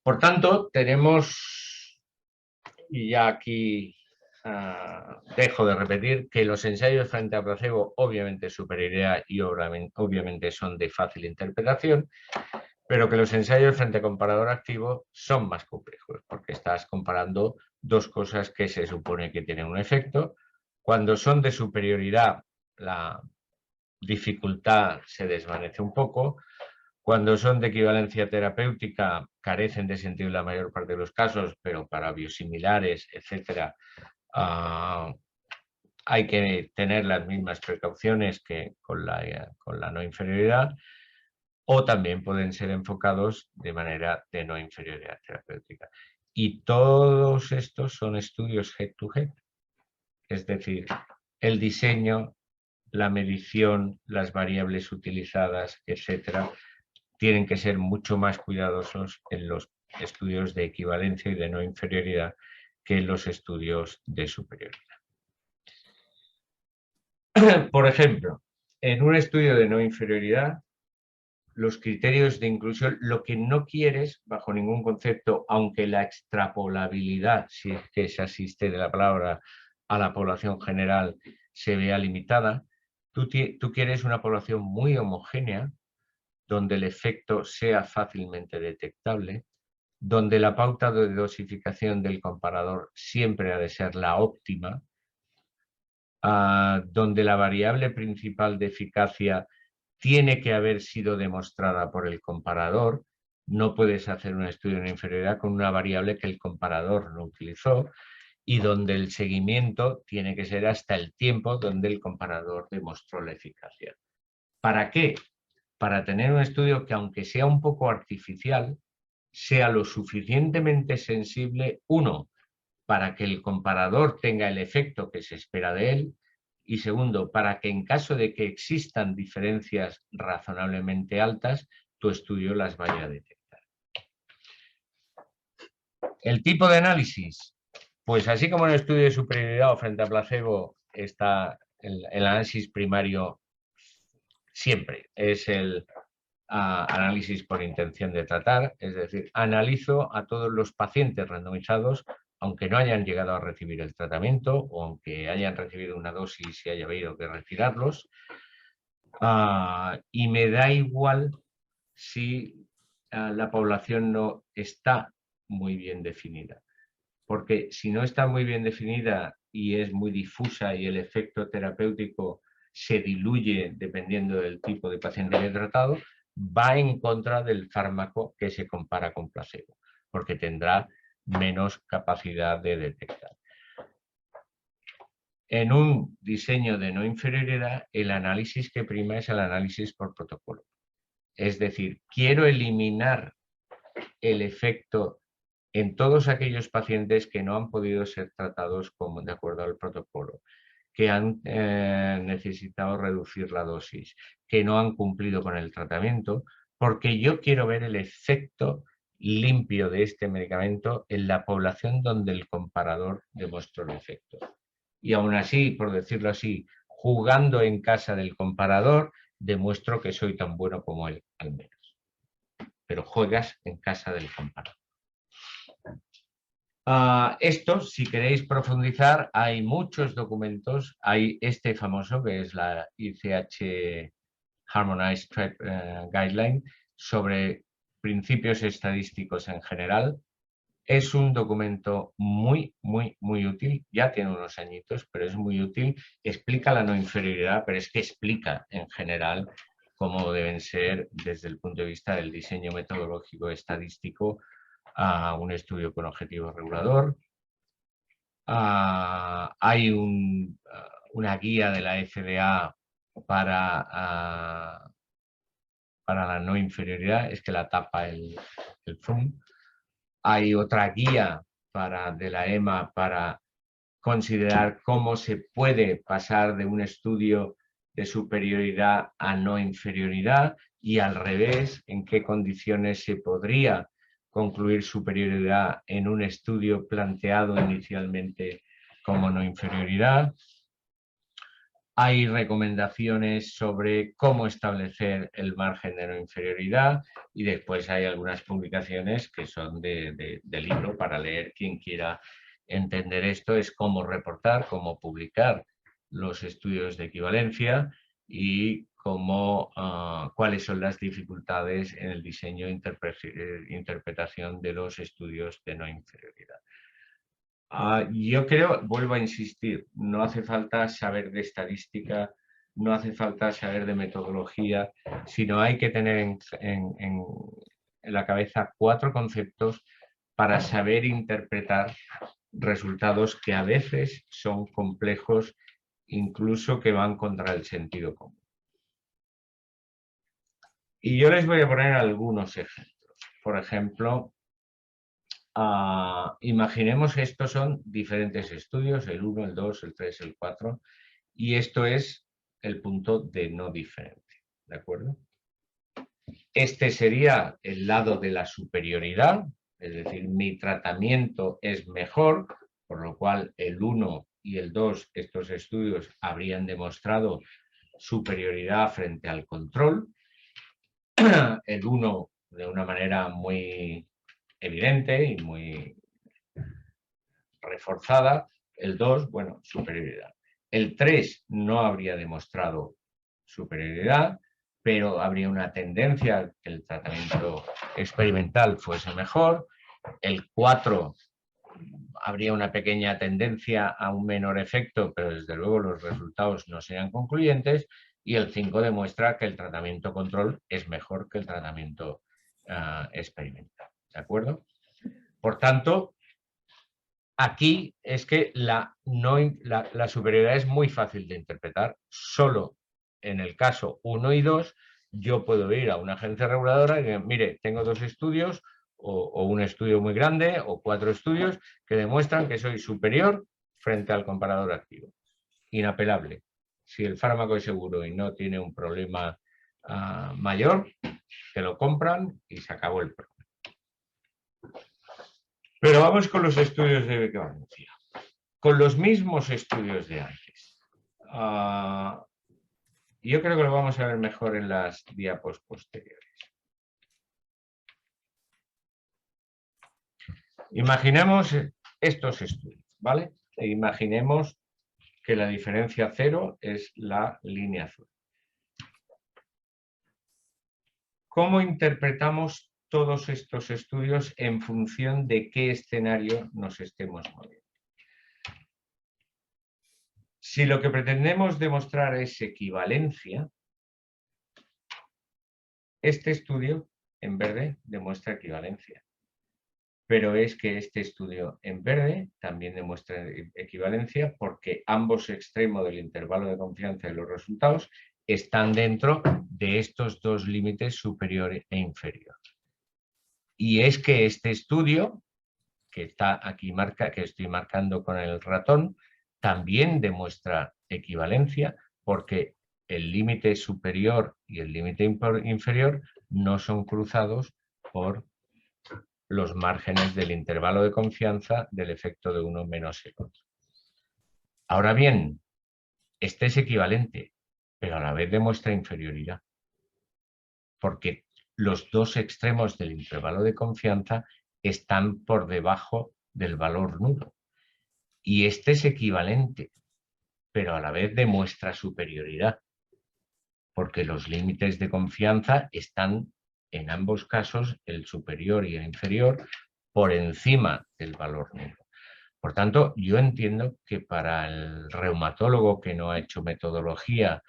Por tanto, tenemos, y ya aquí dejo de repetir, que los ensayos frente a placebo obviamente superioridad y obviamente son de fácil interpretación, pero que los ensayos frente a comparador activo son más complejos, porque estás comparando dos cosas que se supone que tienen un efecto. Cuando son de superioridad, la dificultad se desvanece un poco. Cuando son de equivalencia terapéutica, carecen de sentido en la mayor parte de los casos, pero para biosimilares, etcétera, hay que tener las mismas precauciones que con la no inferioridad, o también pueden ser enfocados de manera de no inferioridad terapéutica. Y todos estos son estudios head-to-head, es decir, el diseño, la medición, las variables utilizadas, etcétera, tienen que ser mucho más cuidadosos en los estudios de equivalencia y de no inferioridad que en los estudios de superioridad. Por ejemplo, en un estudio de no inferioridad, los criterios de inclusión, lo que no quieres bajo ningún concepto, aunque la extrapolabilidad, si es que se asiste de la palabra a la población general, se vea limitada, tú quieres una población muy homogénea, donde el efecto sea fácilmente detectable, donde la pauta de dosificación del comparador siempre ha de ser la óptima, donde la variable principal de eficacia tiene que haber sido demostrada por el comparador. No puedes hacer un estudio de inferioridad con una variable que el comparador no utilizó, y donde el seguimiento tiene que ser hasta el tiempo donde el comparador demostró la eficacia. ¿Para qué? Para tener un estudio que, aunque sea un poco artificial, sea lo suficientemente sensible, uno, para que el comparador tenga el efecto que se espera de él, y segundo, para que en caso de que existan diferencias razonablemente altas, tu estudio las vaya a detectar. El tipo de análisis, pues así como en el estudio de superioridad o frente a placebo está el análisis primario, siempre es el análisis por intención de tratar, es decir, analizo a todos los pacientes randomizados, aunque no hayan llegado a recibir el tratamiento o aunque hayan recibido una dosis y haya habido que retirarlos, y me da igual si la población no está muy bien definida. Porque si no está muy bien definida y es muy difusa y el efecto terapéutico se diluye dependiendo del tipo de paciente que he tratado, va en contra del fármaco que se compara con placebo, porque tendrá menos capacidad de detectar. En un diseño de no inferioridad, el análisis que prima es el análisis por protocolo. Es decir, quiero eliminar el efecto en todos aquellos pacientes que no han podido ser tratados de acuerdo al protocolo, que han necesitado reducir la dosis, que no han cumplido con el tratamiento, porque yo quiero ver el efecto limpio de este medicamento en la población donde el comparador demostró el efecto. Y aún así, por decirlo así, jugando en casa del comparador, demuestro que soy tan bueno como él, al menos. Pero juegas en casa del comparador. Esto, si queréis profundizar, hay muchos documentos. Hay este famoso, que es la ICH Harmonized Guideline, sobre principios estadísticos en general. Es un documento muy, muy, muy útil. Ya tiene unos añitos, pero es muy útil. Explica la no inferioridad, pero es que explica en general cómo deben ser, desde el punto de vista del diseño metodológico estadístico, a un estudio con objetivo regulador. Hay una guía de la FDA para la no inferioridad, es que la tapa el FRUM. Hay otra guía de la EMA para considerar cómo se puede pasar de un estudio de superioridad a no inferioridad y al revés, en qué condiciones se podría concluir superioridad en un estudio planteado inicialmente como no inferioridad. Hay recomendaciones sobre cómo establecer el margen de no inferioridad y después hay algunas publicaciones que son de libro para leer quien quiera entender esto. Es cómo reportar, cómo publicar los estudios de equivalencia y cuáles son las dificultades en el diseño e interpretación de los estudios de no inferioridad. Yo creo, vuelvo a insistir, no hace falta saber de estadística, no hace falta saber de metodología, sino hay que tener en la cabeza 4 conceptos para saber interpretar resultados que a veces son complejos, incluso que van contra el sentido común. Y yo les voy a poner algunos ejemplos. Por ejemplo, imaginemos que estos son diferentes estudios, el 1, el 2, el 3, el 4, y esto es el punto de no diferencia, ¿de acuerdo? Este sería el lado de la superioridad, es decir, mi tratamiento es mejor, por lo cual el 1 y el 2, estos estudios habrían demostrado superioridad frente al control. El 1 de una manera muy evidente y muy reforzada, el 2, bueno, superioridad. El 3 no habría demostrado superioridad, pero habría una tendencia a que el tratamiento experimental fuese mejor. El 4 habría una pequeña tendencia a un menor efecto, pero desde luego los resultados no serían concluyentes. Y el 5 demuestra que el tratamiento control es mejor que el tratamiento experimental. ¿De acuerdo? Por tanto, aquí es que la superioridad es muy fácil de interpretar. Solo en el caso 1 y 2 yo puedo ir a una agencia reguladora y decir, mire, tengo 2 estudios o un estudio muy grande o 4 estudios que demuestran que soy superior frente al comparador activo. Inapelable. Si el fármaco es seguro y no tiene un problema mayor, te lo compran y se acabó el problema. Pero vamos con los estudios de equivalencia. Con los mismos estudios de antes. Yo creo que lo vamos a ver mejor en las diapos posteriores. Imaginemos estos estudios, ¿vale? E imaginemos que la diferencia cero es la línea azul. ¿Cómo interpretamos todos estos estudios en función de qué escenario nos estemos moviendo? Si lo que pretendemos demostrar es equivalencia, este estudio en verde demuestra equivalencia. Pero es que este estudio en verde también demuestra equivalencia porque ambos extremos del intervalo de confianza de los resultados están dentro de estos dos límites superior e inferior. Y es que este estudio, que está aquí que estoy marcando con el ratón, también demuestra equivalencia porque el límite superior y el límite inferior no son cruzados por los márgenes del intervalo de confianza del efecto de uno menos el otro. Ahora bien, este es equivalente, pero a la vez demuestra inferioridad, porque los dos extremos del intervalo de confianza están por debajo del valor nulo. Y este es equivalente, pero a la vez demuestra superioridad, porque los límites de confianza están en ambos casos, el superior y el inferior, por encima del valor nulo. Por tanto, yo entiendo que para el reumatólogo que no ha hecho metodología,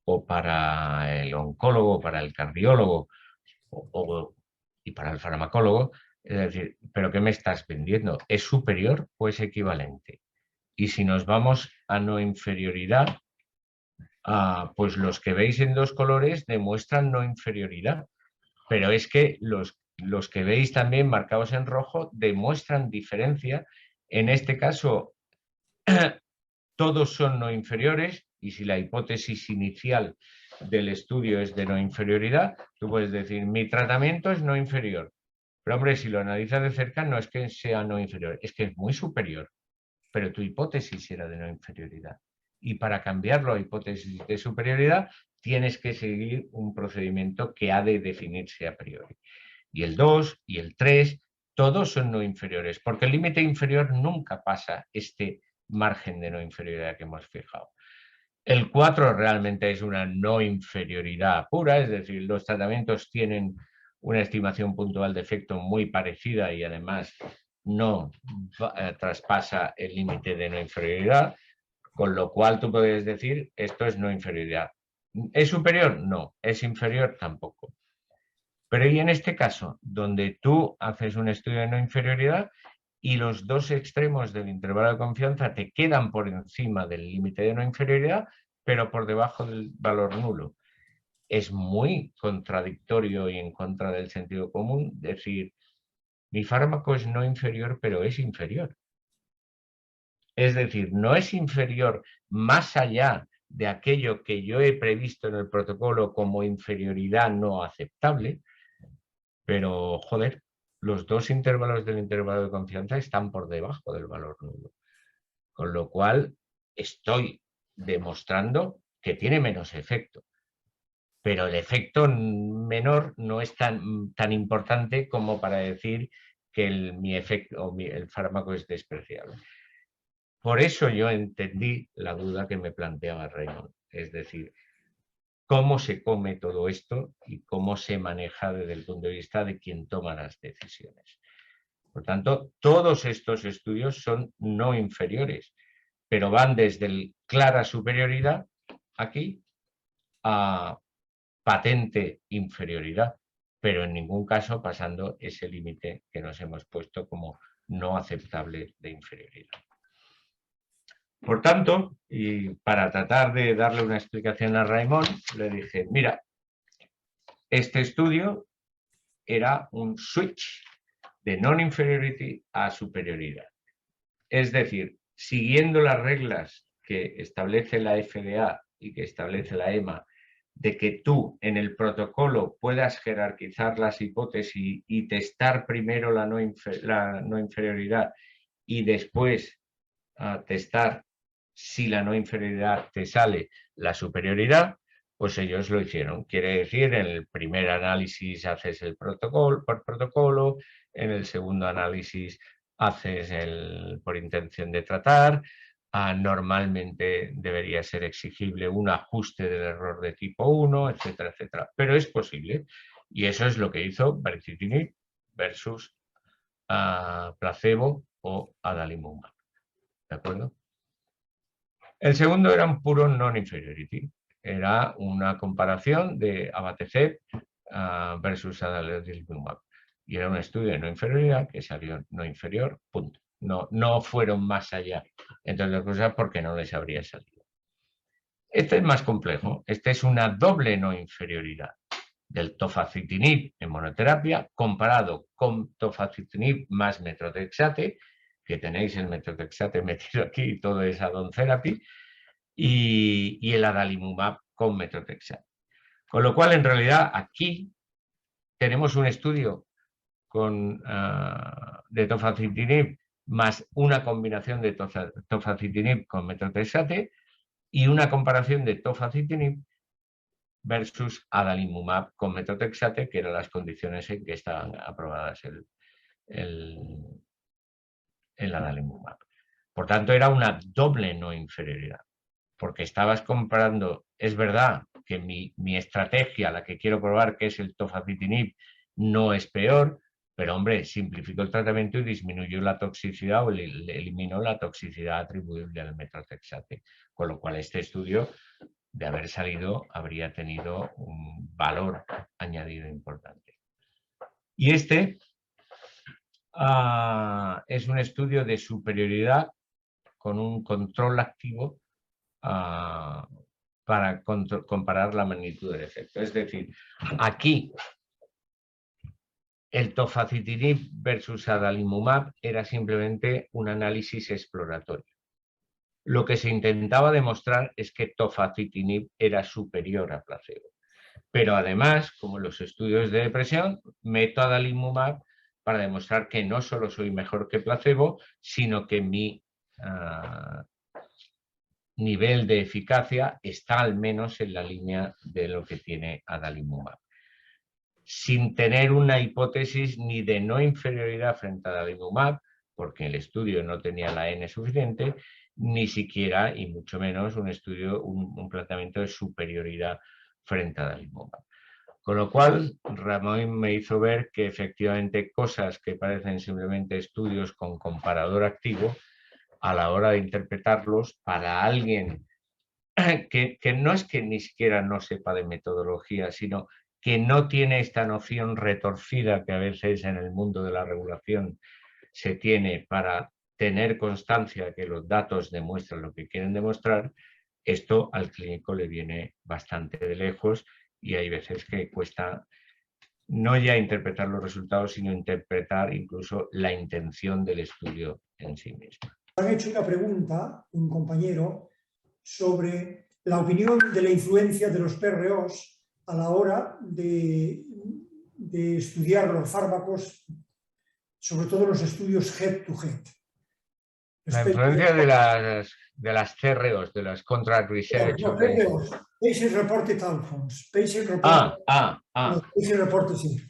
o para el oncólogo, para el cardiólogo y para el farmacólogo, es decir, ¿pero qué me estás vendiendo? ¿Es superior o es equivalente? Y si nos vamos a no inferioridad, pues los que veis en dos colores demuestran no inferioridad. Pero es que los que veis también marcados en rojo demuestran diferencia. En este caso, todos son no inferiores y si la hipótesis inicial del estudio es de no inferioridad, tú puedes decir, mi tratamiento es no inferior. Pero hombre, si lo analizas de cerca, no es que sea no inferior, es que es muy superior. Pero tu hipótesis era de no inferioridad. Y para cambiarlo a hipótesis de superioridad, tienes que seguir un procedimiento que ha de definirse a priori. Y el 2 y el 3, todos son no inferiores, porque el límite inferior nunca pasa este margen de no inferioridad que hemos fijado. El 4 realmente es una no inferioridad pura, es decir, los tratamientos tienen una estimación puntual de efecto muy parecida y además no traspasa el límite de no inferioridad, con lo cual tú puedes decir esto es no inferioridad. ¿Es superior? No. ¿Es inferior? Tampoco. Pero y en este caso, donde tú haces un estudio de no inferioridad y los dos extremos del intervalo de confianza te quedan por encima del límite de no inferioridad, pero por debajo del valor nulo. Es muy contradictorio y en contra del sentido común decir, mi fármaco es no inferior, pero es inferior. Es decir, no es inferior más allá de aquello que yo he previsto en el protocolo como inferioridad no aceptable, pero, joder, los dos intervalos del intervalo de confianza están por debajo del valor nulo. Con lo cual, estoy demostrando que tiene menos efecto. Pero el efecto menor no es tan importante como para decir que el fármaco es despreciable. Por eso yo entendí la duda que me planteaba Raymond. Es decir, cómo se come todo esto y cómo se maneja desde el punto de vista de quien toma las decisiones. Por tanto, todos estos estudios son no inferiores, pero van desde el clara superioridad aquí a patente inferioridad, pero en ningún caso pasando ese límite que nos hemos puesto como no aceptable de inferioridad. Por tanto, y para tratar de darle una explicación a Raimon, le dije, mira, este estudio era un switch de non-inferiority a superioridad. Es decir, siguiendo las reglas que establece la FDA y que establece la EMA, de que tú en el protocolo puedas jerarquizar las hipótesis y testar primero la no inferioridad y después testar si la no inferioridad te sale la superioridad, pues ellos lo hicieron. Quiere decir, en el primer análisis haces el protocolo por protocolo, en el segundo análisis haces el por intención de tratar. Normalmente debería ser exigible un ajuste del error de tipo 1, etcétera, etcétera. Pero es posible. Y eso es lo que hizo baricitinib versus placebo o adalimumab. ¿De acuerdo? El segundo era un puro non-inferiority. Era una comparación de abatacept versus adalimumab. Y era un estudio de no inferioridad que salió no inferior, punto. No fueron más allá, entre otras cosas, porque no les habría salido. Este es más complejo. Este es una doble no inferioridad del tofacitinib en monoterapia comparado con tofacitinib más metrotexate, que tenéis el metrotexate metido aquí y todo es add-on therapy, y el adalimumab con metrotexate. Con lo cual, en realidad, aquí tenemos un estudio de tofacitinib más una combinación de tofacitinib con metrotexate y una comparación de tofacitinib versus adalimumab con metrotexate, que eran las condiciones en que estaban aprobadas el adalimumab. Por tanto, era una doble no inferioridad, porque estabas comparando, es verdad que mi estrategia, la que quiero probar, que es el tofacitinib, no es peor, pero hombre, simplificó el tratamiento y disminuyó la toxicidad o eliminó la toxicidad atribuible al metrotexate, con lo cual este estudio, de haber salido, habría tenido un valor añadido importante. Y este es un estudio de superioridad con un control activo para comparar la magnitud del efecto. Es decir, aquí el tofacitinib versus adalimumab era simplemente un análisis exploratorio. Lo que se intentaba demostrar es que tofacitinib era superior a placebo. Pero además, como en los estudios de depresión, meto adalimumab para demostrar que no solo soy mejor que placebo, sino que mi nivel de eficacia está al menos en la línea de lo que tiene adalimumab, sin tener una hipótesis ni de no inferioridad frente a adalimumab, porque el estudio no tenía la N suficiente, ni siquiera, y mucho menos, un estudio, un planteamiento de superioridad frente a adalimumab. Con lo cual, Ramón me hizo ver que efectivamente cosas que parecen simplemente estudios con comparador activo, a la hora de interpretarlos, para alguien que no es que ni siquiera no sepa de metodología, sino que no tiene esta noción retorcida que a veces en el mundo de la regulación se tiene para tener constancia que los datos demuestran lo que quieren demostrar, esto al clínico le viene bastante de lejos y hay veces que cuesta no ya interpretar los resultados, sino interpretar incluso la intención del estudio en sí mismo. Han hecho una pregunta, un compañero, sobre la opinión de la influencia de los PROs a la hora de estudiar los fármacos, sobre todo los estudios head-to-head. La influencia de las CROs, de las Contract Research. No, PROs, Patient Reported Outcomes. Patient Reported, sí.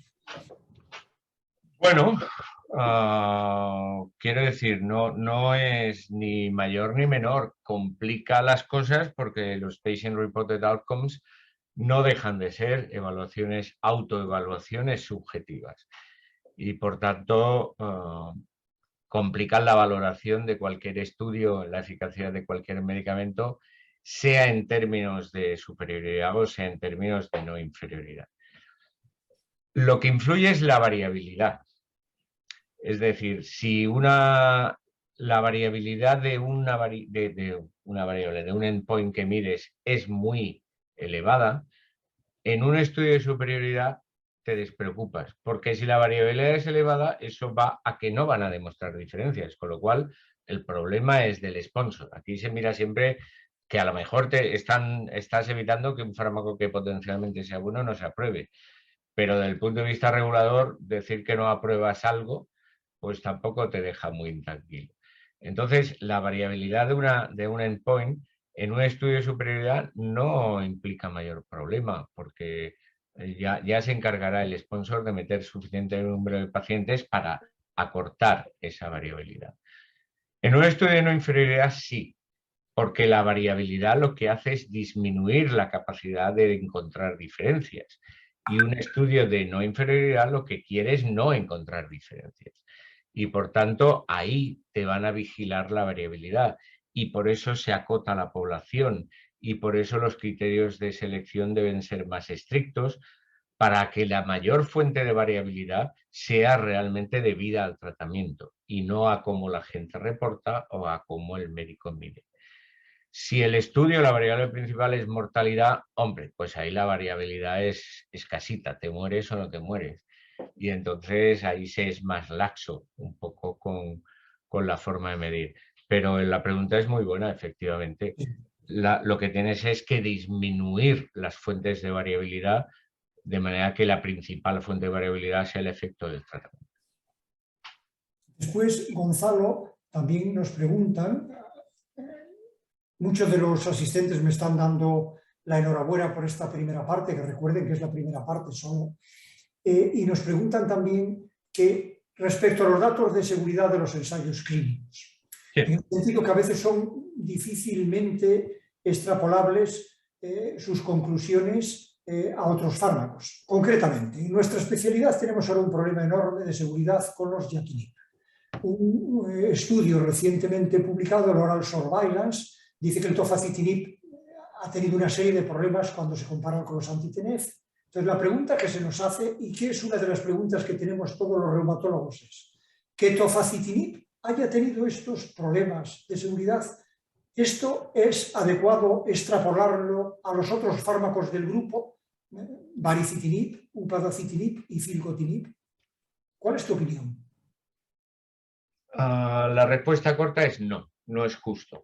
Bueno, quiero decir, no es ni mayor ni menor, complica las cosas porque los Patient Reported Outcomes no dejan de ser evaluaciones, autoevaluaciones subjetivas y por tanto complican la valoración de cualquier estudio, la eficacia de cualquier medicamento, sea en términos de superioridad o sea en términos de no inferioridad. Lo que influye es la variabilidad. Es decir, si la variabilidad de una variable, de un endpoint que mides es muy elevada, en un estudio de superioridad te despreocupas, porque si la variabilidad es elevada, eso va a que no van a demostrar diferencias, con lo cual el problema es del sponsor. Aquí se mira siempre que a lo mejor estás evitando que un fármaco que potencialmente sea bueno no se apruebe, pero desde el punto de vista regulador, decir que no apruebas algo, pues tampoco te deja muy intranquilo. Entonces, la variabilidad de un endpoint en un estudio de superioridad no implica mayor problema, porque ya se encargará el sponsor de meter suficiente número de pacientes para acortar esa variabilidad. En un estudio de no inferioridad sí, porque la variabilidad lo que hace es disminuir la capacidad de encontrar diferencias. Y un estudio de no inferioridad lo que quiere es no encontrar diferencias. Y por tanto, ahí te van a vigilar la variabilidad. Y por eso se acota la población. Y por eso los criterios de selección deben ser más estrictos para que la mayor fuente de variabilidad sea realmente debida al tratamiento y no a cómo la gente reporta o a cómo el médico mide. Si el estudio, la variable principal es mortalidad, hombre, pues ahí la variabilidad es escasita, te mueres o no te mueres. Y entonces ahí se es más laxo un poco con la forma de medir. Pero la pregunta es muy buena, efectivamente. Lo que tienes es que disminuir las fuentes de variabilidad de manera que la principal fuente de variabilidad sea el efecto del tratamiento. Después, Gonzalo, también nos preguntan, muchos de los asistentes me están dando la enhorabuena por esta primera parte, que recuerden que es la primera parte solo, y nos preguntan también que respecto a los datos de seguridad de los ensayos clínicos, en el sentido que a veces son difícilmente extrapolables sus conclusiones a otros fármacos. Concretamente, en nuestra especialidad tenemos ahora un problema enorme de seguridad con los yaquinib. Un estudio recientemente publicado, el Oral Surveillance, dice que el tofacitinib ha tenido una serie de problemas cuando se comparan con los anti-TNF. Entonces, la pregunta que se nos hace, y que es una de las preguntas que tenemos todos los reumatólogos, es que tofacitinib haya tenido estos problemas de seguridad. ¿Esto es adecuado extrapolarlo a los otros fármacos del grupo, baricitinib, upadacitinib y filgotinib? ¿Cuál es tu opinión? La respuesta corta es no, no es justo.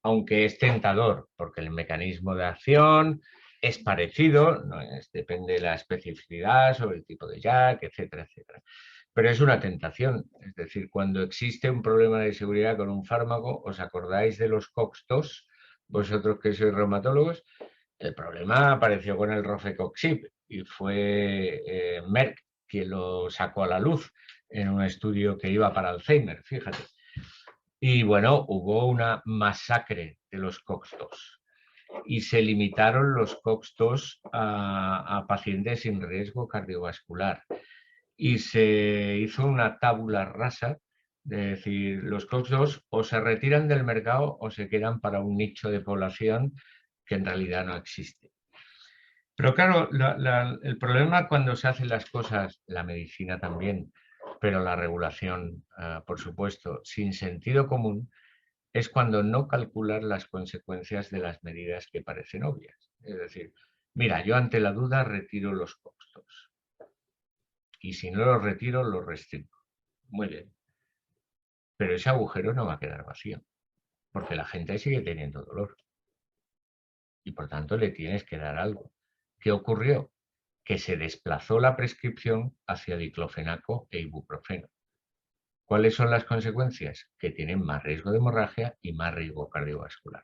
Aunque es tentador, porque el mecanismo de acción es parecido, depende de la especificidad sobre el tipo de JAK, etcétera, etcétera. Pero es una tentación, es decir, cuando existe un problema de seguridad con un fármaco, ¿os acordáis de los COX-2? Vosotros que sois reumatólogos, el problema apareció con el Rofecoxib y fue Merck quien lo sacó a la luz en un estudio que iba para Alzheimer, fíjate. Y bueno, hubo una masacre de los COX-2 y se limitaron los COX-2 a pacientes sin riesgo cardiovascular. Y se hizo una tábula rasa, de decir, los COX-2 o se retiran del mercado o se quedan para un nicho de población que en realidad no existe. Pero claro, el problema cuando se hacen las cosas, la medicina también, pero la regulación, por supuesto, sin sentido común, es cuando no calculan las consecuencias de las medidas que parecen obvias. Es decir, mira, yo ante la duda retiro los costos. Y si no los retiro, los restringo. Muy bien. Pero ese agujero no va a quedar vacío, porque la gente sigue teniendo dolor. Y por tanto le tienes que dar algo. ¿Qué ocurrió? Que se desplazó la prescripción hacia diclofenaco e ibuprofeno. ¿Cuáles son las consecuencias? Que tienen más riesgo de hemorragia y más riesgo cardiovascular.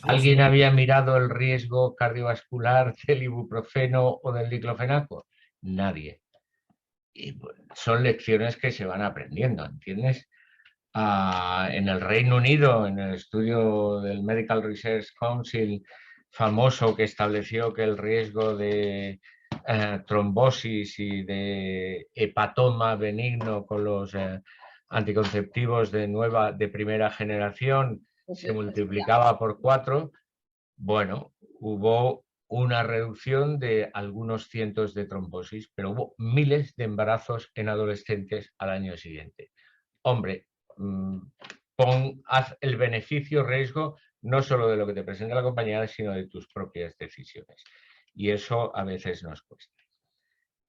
¿Alguien había mirado el riesgo cardiovascular del ibuprofeno o del diclofenaco? Nadie. Y son lecciones que se van aprendiendo, ¿entiendes? En el Reino Unido, en el estudio del Medical Research Council, famoso que estableció que el riesgo de trombosis y de hepatoma benigno con los anticonceptivos de primera generación se multiplicaba por 4, bueno, hubo una reducción de algunos cientos de trombosis, pero hubo miles de embarazos en adolescentes al año siguiente. Hombre, haz el beneficio-riesgo no solo de lo que te presenta la compañía, sino de tus propias decisiones. Y eso a veces nos cuesta.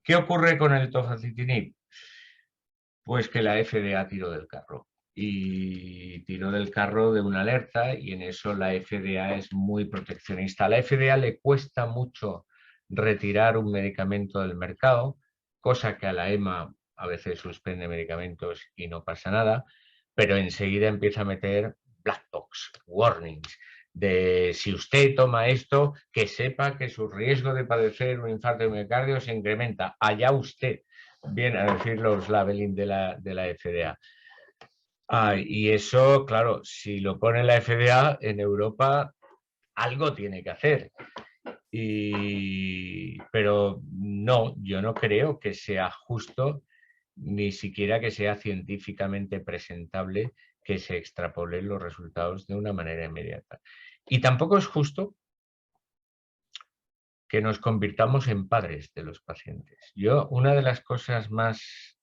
¿Qué ocurre con el tofacitinib? Pues que la FDA tiró del carro. Y tiró del carro de una alerta, y en eso la FDA es muy proteccionista. A la FDA le cuesta mucho retirar un medicamento del mercado, cosa que a la EMA a veces suspende medicamentos y no pasa nada, pero enseguida empieza a meter black box, warnings, de si usted toma esto, que sepa que su riesgo de padecer un infarto de miocardio se incrementa. Allá usted viene a decir los labeling de la FDA. Y eso, claro, si lo pone la FDA en Europa, algo tiene que hacer. Pero no, yo no creo que sea justo, ni siquiera que sea científicamente presentable, que se extrapolen los resultados de una manera inmediata. Y tampoco es justo que nos convirtamos en padres de los pacientes. Yo, una de las cosas más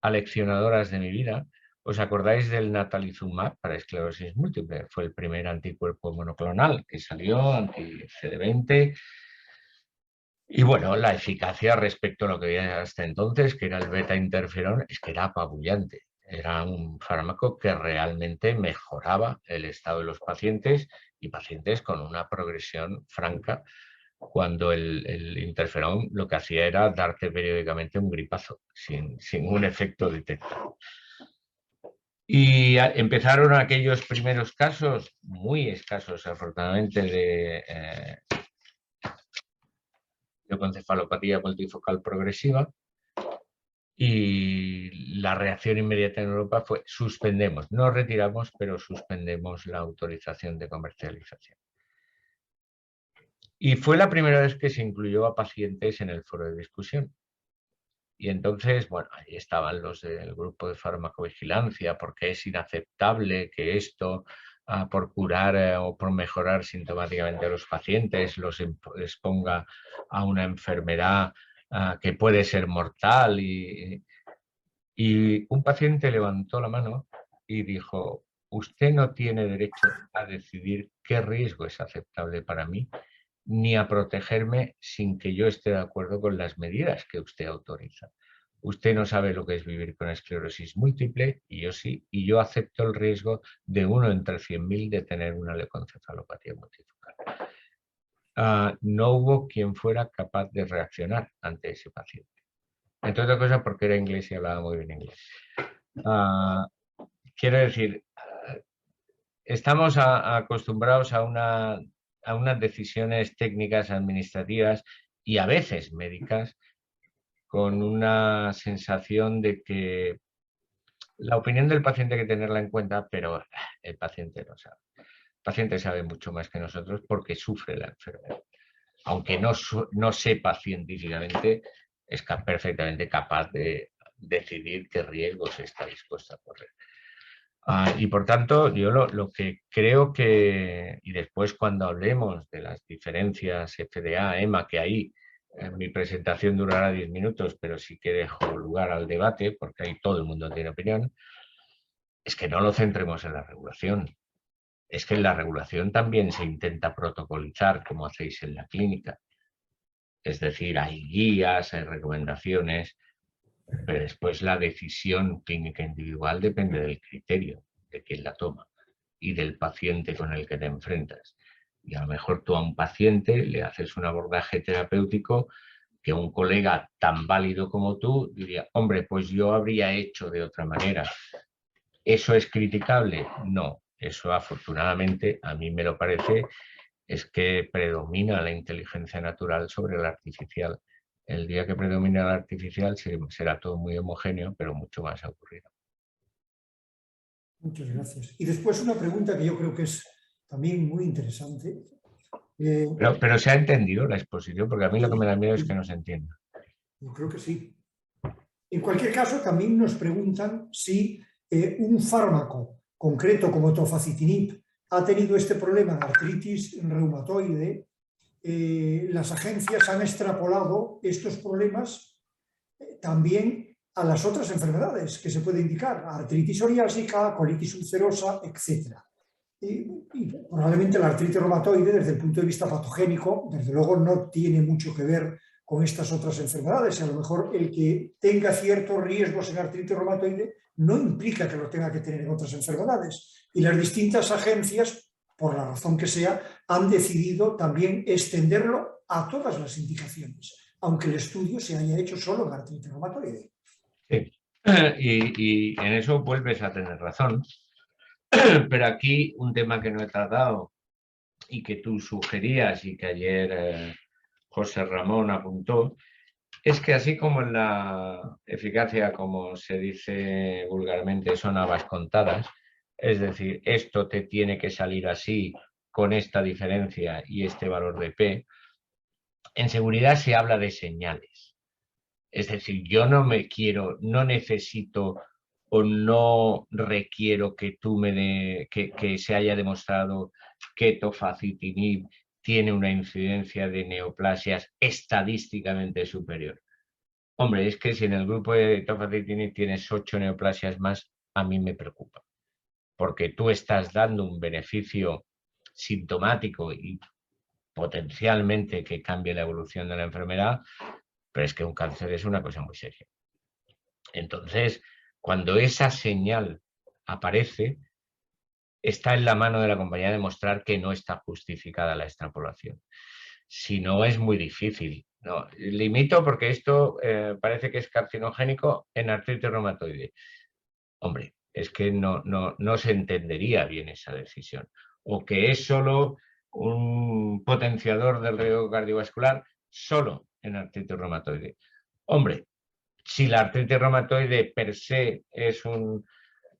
aleccionadoras de mi vida, ¿os acordáis del natalizumab para esclerosis múltiple? Fue el primer anticuerpo monoclonal que salió, anti-CD20. Y bueno, la eficacia respecto a lo que había hasta entonces, que era el beta-interferón, es que era apabullante. Era un fármaco que realmente mejoraba el estado de los pacientes, y pacientes con una progresión franca, cuando el interferón lo que hacía era darte periódicamente un gripazo, sin un efecto detectado. Y empezaron aquellos primeros casos, muy escasos afortunadamente, de leucoencefalopatía multifocal progresiva, y la reacción inmediata en Europa fue: suspendemos, no retiramos, pero suspendemos la autorización de comercialización. Y fue la primera vez que se incluyó a pacientes en el foro de discusión. Y entonces, bueno, ahí estaban los del grupo de farmacovigilancia, porque es inaceptable que esto, por curar o por mejorar sintomáticamente a los pacientes, los exponga a una enfermedad que puede ser mortal. Y un paciente levantó la mano y dijo: usted no tiene derecho a decidir qué riesgo es aceptable para mí, ni a protegerme sin que yo esté de acuerdo con las medidas que usted autoriza. Usted no sabe lo que es vivir con esclerosis múltiple, y yo sí, y yo acepto el riesgo de 1 entre 100.000 de tener una leucoencefalopatía multifocal. No hubo quien fuera capaz de reaccionar ante ese paciente. Entre otras cosas porque era inglés y hablaba muy bien inglés. Quiero decir, estamos acostumbrados a unas decisiones técnicas, administrativas y a veces médicas, con una sensación de que la opinión del paciente hay que tenerla en cuenta, pero el paciente no sabe. El paciente sabe mucho más que nosotros porque sufre la enfermedad. Aunque no sepa científicamente, es perfectamente capaz de decidir qué riesgos está dispuesto a correr. Y por tanto, yo lo que creo que, y después cuando hablemos de las diferencias FDA, EMA, que ahí mi presentación durará 10 minutos, pero sí que dejo lugar al debate, porque ahí todo el mundo tiene opinión, es que no lo centremos en la regulación. Es que en la regulación también se intenta protocolizar, como hacéis en la clínica. Es decir, hay guías, hay recomendaciones, pero después la decisión clínica individual depende del criterio de quien la toma y del paciente con el que te enfrentas. Y a lo mejor tú a un paciente le haces un abordaje terapéutico que un colega tan válido como tú diría: hombre, pues yo habría hecho de otra manera. ¿Eso es criticable? No. Eso, afortunadamente, a mí me lo parece, es que predomina la inteligencia natural sobre la artificial. El día que predomine la artificial será todo muy homogéneo, pero mucho más aburrido. Muchas gracias. Y después una pregunta que yo creo que es también muy interesante. Pero se ha entendido la exposición, porque a mí lo que me da miedo es que no se entienda. Yo creo que sí. En cualquier caso, también nos preguntan si un fármaco concreto como tofacitinib ha tenido este problema de artritis reumatoide. Las agencias han extrapolado estos problemas también a las otras enfermedades que se puede indicar, artritis psoriásica, colitis ulcerosa, etc. Y probablemente la artritis reumatoide, desde el punto de vista patogénico, desde luego no tiene mucho que ver con estas otras enfermedades. A lo mejor el que tenga ciertos riesgos en artritis reumatoide no implica que lo tenga que tener en otras enfermedades. Y las distintas agencias, por la razón que sea, han decidido también extenderlo a todas las indicaciones, aunque el estudio se haya hecho solo en artritis reumatoide. Sí. Y en eso vuelves a tener razón. Pero aquí un tema que no he tratado y que tú sugerías y que ayer José Ramón apuntó, es que así como en la eficacia, como se dice vulgarmente, son habas contadas, es decir, esto te tiene que salir así, con esta diferencia y este valor de P, en seguridad se habla de señales. Es decir, yo no necesito o no requiero que que se haya demostrado que tofacitinib tiene una incidencia de neoplasias estadísticamente superior. Hombre, es que si en el grupo de tofacitinib tienes 8 neoplasias más, a mí me preocupa. Porque tú estás dando un beneficio sintomático y potencialmente que cambie la evolución de la enfermedad, pero es que un cáncer es una cosa muy seria. Entonces, cuando esa señal aparece, está en la mano de la compañía demostrar que no está justificada la extrapolación. Si no, es muy difícil. No, limito porque esto parece que es carcinogénico en artritis reumatoide. Hombre, es que no se entendería bien esa decisión. O que es solo un potenciador del riesgo cardiovascular solo en artritis reumatoide. Hombre, si la artritis reumatoide per se es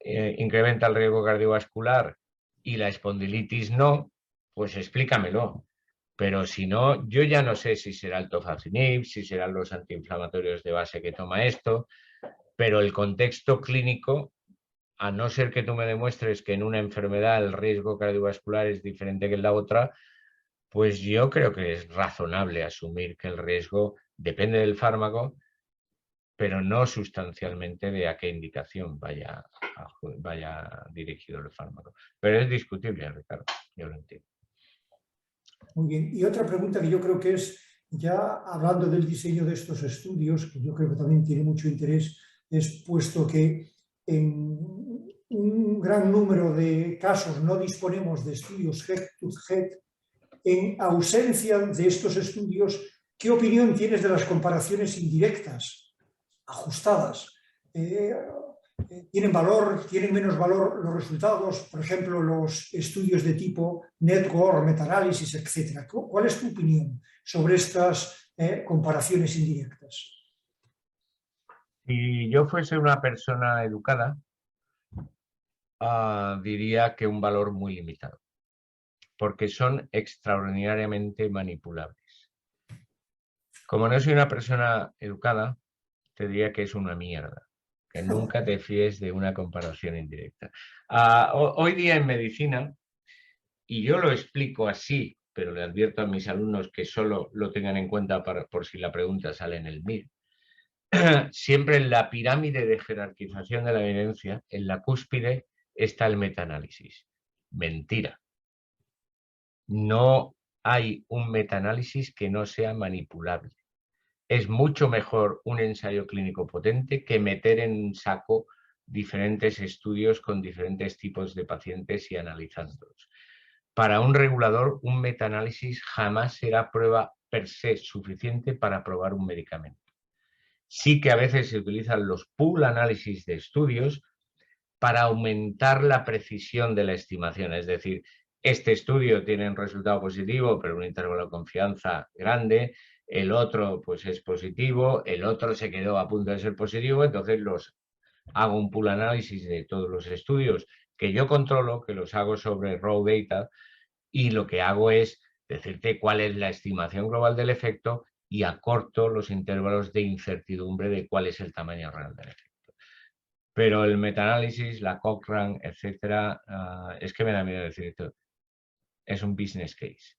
incrementa el riesgo cardiovascular y la espondilitis no, pues explícamelo. Pero si no, yo ya no sé si será el tofacitinib, si serán los antiinflamatorios de base que toma esto, pero el contexto clínico, a no ser que tú me demuestres que en una enfermedad el riesgo cardiovascular es diferente que en la otra, pues yo creo que es razonable asumir que el riesgo depende del fármaco, pero no sustancialmente de a qué indicación vaya dirigido el fármaco. Pero es discutible, Ricardo, yo lo entiendo. Muy bien. Y otra pregunta que yo creo que es, ya hablando del diseño de estos estudios, que yo creo que también tiene mucho interés, es puesto que en un gran número de casos no disponemos de estudios head-to-head, en ausencia de estos estudios, ¿qué opinión tienes de las comparaciones indirectas, ajustadas? ¿Tienen valor, tienen menos valor los resultados? Por ejemplo, los estudios de tipo NetGore, metaanálisis, etc. ¿Cuál es tu opinión sobre estas comparaciones indirectas? Si yo fuese una persona educada, diría que un valor muy limitado, porque son extraordinariamente manipulables. Como no soy una persona educada, te diría que es una mierda, que nunca te fíes de una comparación indirecta. Hoy día en medicina, y yo lo explico así, pero le advierto a mis alumnos que solo lo tengan en cuenta por si la pregunta sale en el MIR, siempre en la pirámide de jerarquización de la evidencia, en la cúspide está el metaanálisis. Mentira. No hay un metaanálisis que no sea manipulable. Es mucho mejor un ensayo clínico potente que meter en un saco diferentes estudios con diferentes tipos de pacientes y analizándolos. Para un regulador, un metaanálisis jamás será prueba per se suficiente para aprobar un medicamento. Sí que a veces se utilizan los pool análisis de estudios para aumentar la precisión de la estimación. Es decir, este estudio tiene un resultado positivo, pero un intervalo de confianza grande, el otro pues es positivo, el otro se quedó a punto de ser positivo, entonces hago un pool análisis de todos los estudios que yo controlo, que los hago sobre raw data, y lo que hago es decirte cuál es la estimación global del efecto y acorto los intervalos de incertidumbre de cuál es el tamaño real del efecto. Pero el metaanálisis, la Cochrane, etcétera, es que me da miedo decir esto, es un business case.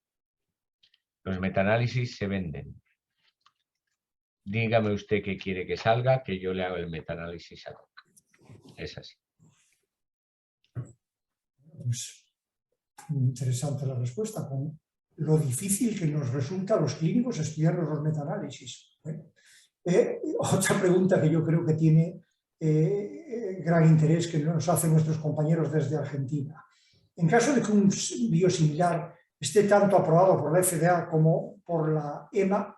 Los metaanálisis se venden. Dígame usted qué quiere que salga, que yo le hago el metaanálisis a Cochrane. Es así. Pues, muy interesante la respuesta, con lo difícil que nos resulta a los clínicos estudiar los metaanálisis. Otra pregunta que yo creo que tiene gran interés, que nos hacen nuestros compañeros desde Argentina. En caso de que un biosimilar esté tanto aprobado por la FDA como por la EMA,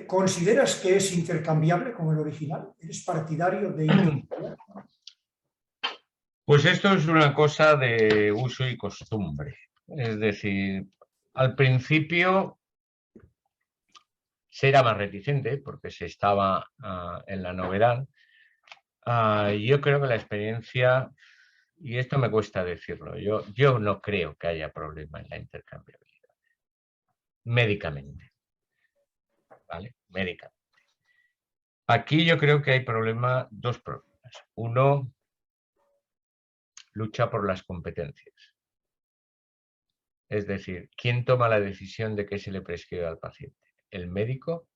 ¿consideras que es intercambiable con el original? ¿Eres partidario de intercambiar? Pues esto es una cosa de uso y costumbre. Es decir, al principio se era más reticente porque se estaba en la novedad. Yo creo que la experiencia, y esto me cuesta decirlo, yo no creo que haya problema en la intercambiabilidad. Médicamente. ¿Vale? Médicamente. Aquí yo creo que hay dos problemas. Uno, lucha por las competencias. Es decir, ¿quién toma la decisión de qué se le prescribe al paciente? ¿El médico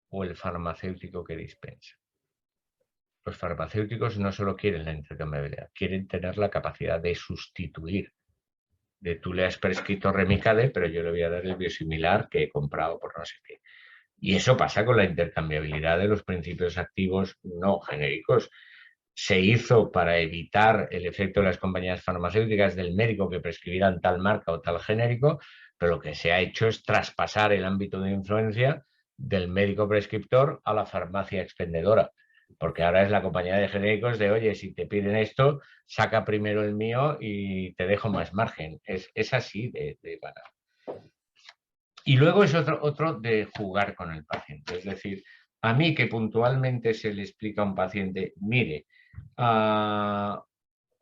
o el farmacéutico que dispensa? Los farmacéuticos no solo quieren la intercambiabilidad, quieren tener la capacidad de sustituir. Tú le has prescrito Remicade, pero yo le voy a dar el biosimilar que he comprado por no sé qué. Y eso pasa con la intercambiabilidad de los principios activos no genéricos. Se hizo para evitar el efecto de las compañías farmacéuticas del médico que prescribieran tal marca o tal genérico, pero lo que se ha hecho es traspasar el ámbito de influencia del médico prescriptor a la farmacia expendedora, porque ahora es la compañía de genéricos de, oye, si te piden esto, saca primero el mío y te dejo más margen. Es así de barato. Y luego es otro de jugar con el paciente. Es decir, a mí que puntualmente se le explica a un paciente, mire,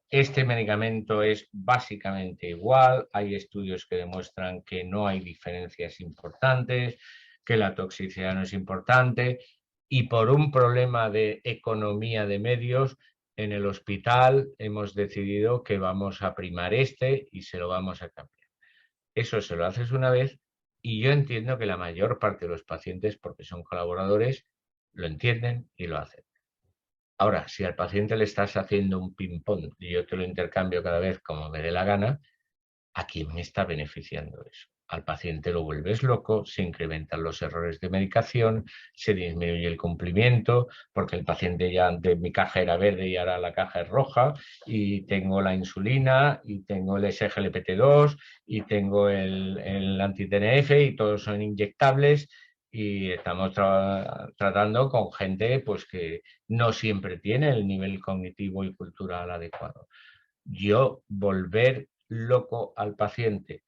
este medicamento es básicamente igual, hay estudios que demuestran que no hay diferencias importantes, que la toxicidad no es importante, y por un problema de economía de medios, en el hospital hemos decidido que vamos a primar este y se lo vamos a cambiar. Eso se lo haces una vez y yo entiendo que la mayor parte de los pacientes, porque son colaboradores, lo entienden y lo hacen. Ahora, si al paciente le estás haciendo un ping-pong y yo te lo intercambio cada vez como me dé la gana, ¿a quién me está beneficiando eso? Al paciente lo vuelves loco, se incrementan los errores de medicación, se disminuye el cumplimiento, porque el paciente ya antes mi caja era verde y ahora la caja es roja, y tengo la insulina, y tengo el SGLT2, y tengo el anti-TNF, y todos son inyectables, y estamos tratando con gente pues, que no siempre tiene el nivel cognitivo y cultural adecuado. Yo volver loco al paciente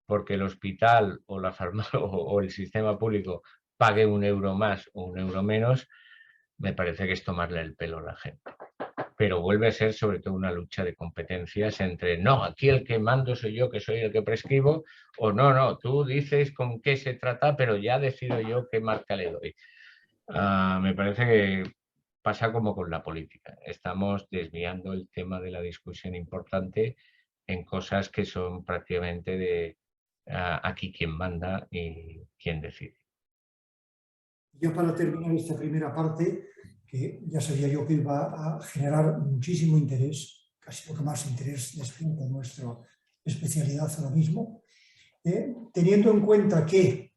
porque el hospital o la farmacia o el sistema público pague €1 más o €1 menos, me parece que es tomarle el pelo a la gente. Pero vuelve a ser sobre todo una lucha de competencias entre, no, aquí el que mando soy yo, que soy el que prescribo, o no, tú dices con qué se trata, pero ya decido yo qué marca le doy. Me parece que pasa como con la política. Estamos desviando el tema de la discusión importante en cosas que son prácticamente de aquí quien manda y quién decide. Ya para terminar esta primera parte, que ya sabía yo que iba a generar muchísimo interés, casi lo que más interés despierta nuestra especialidad ahora mismo, teniendo en cuenta que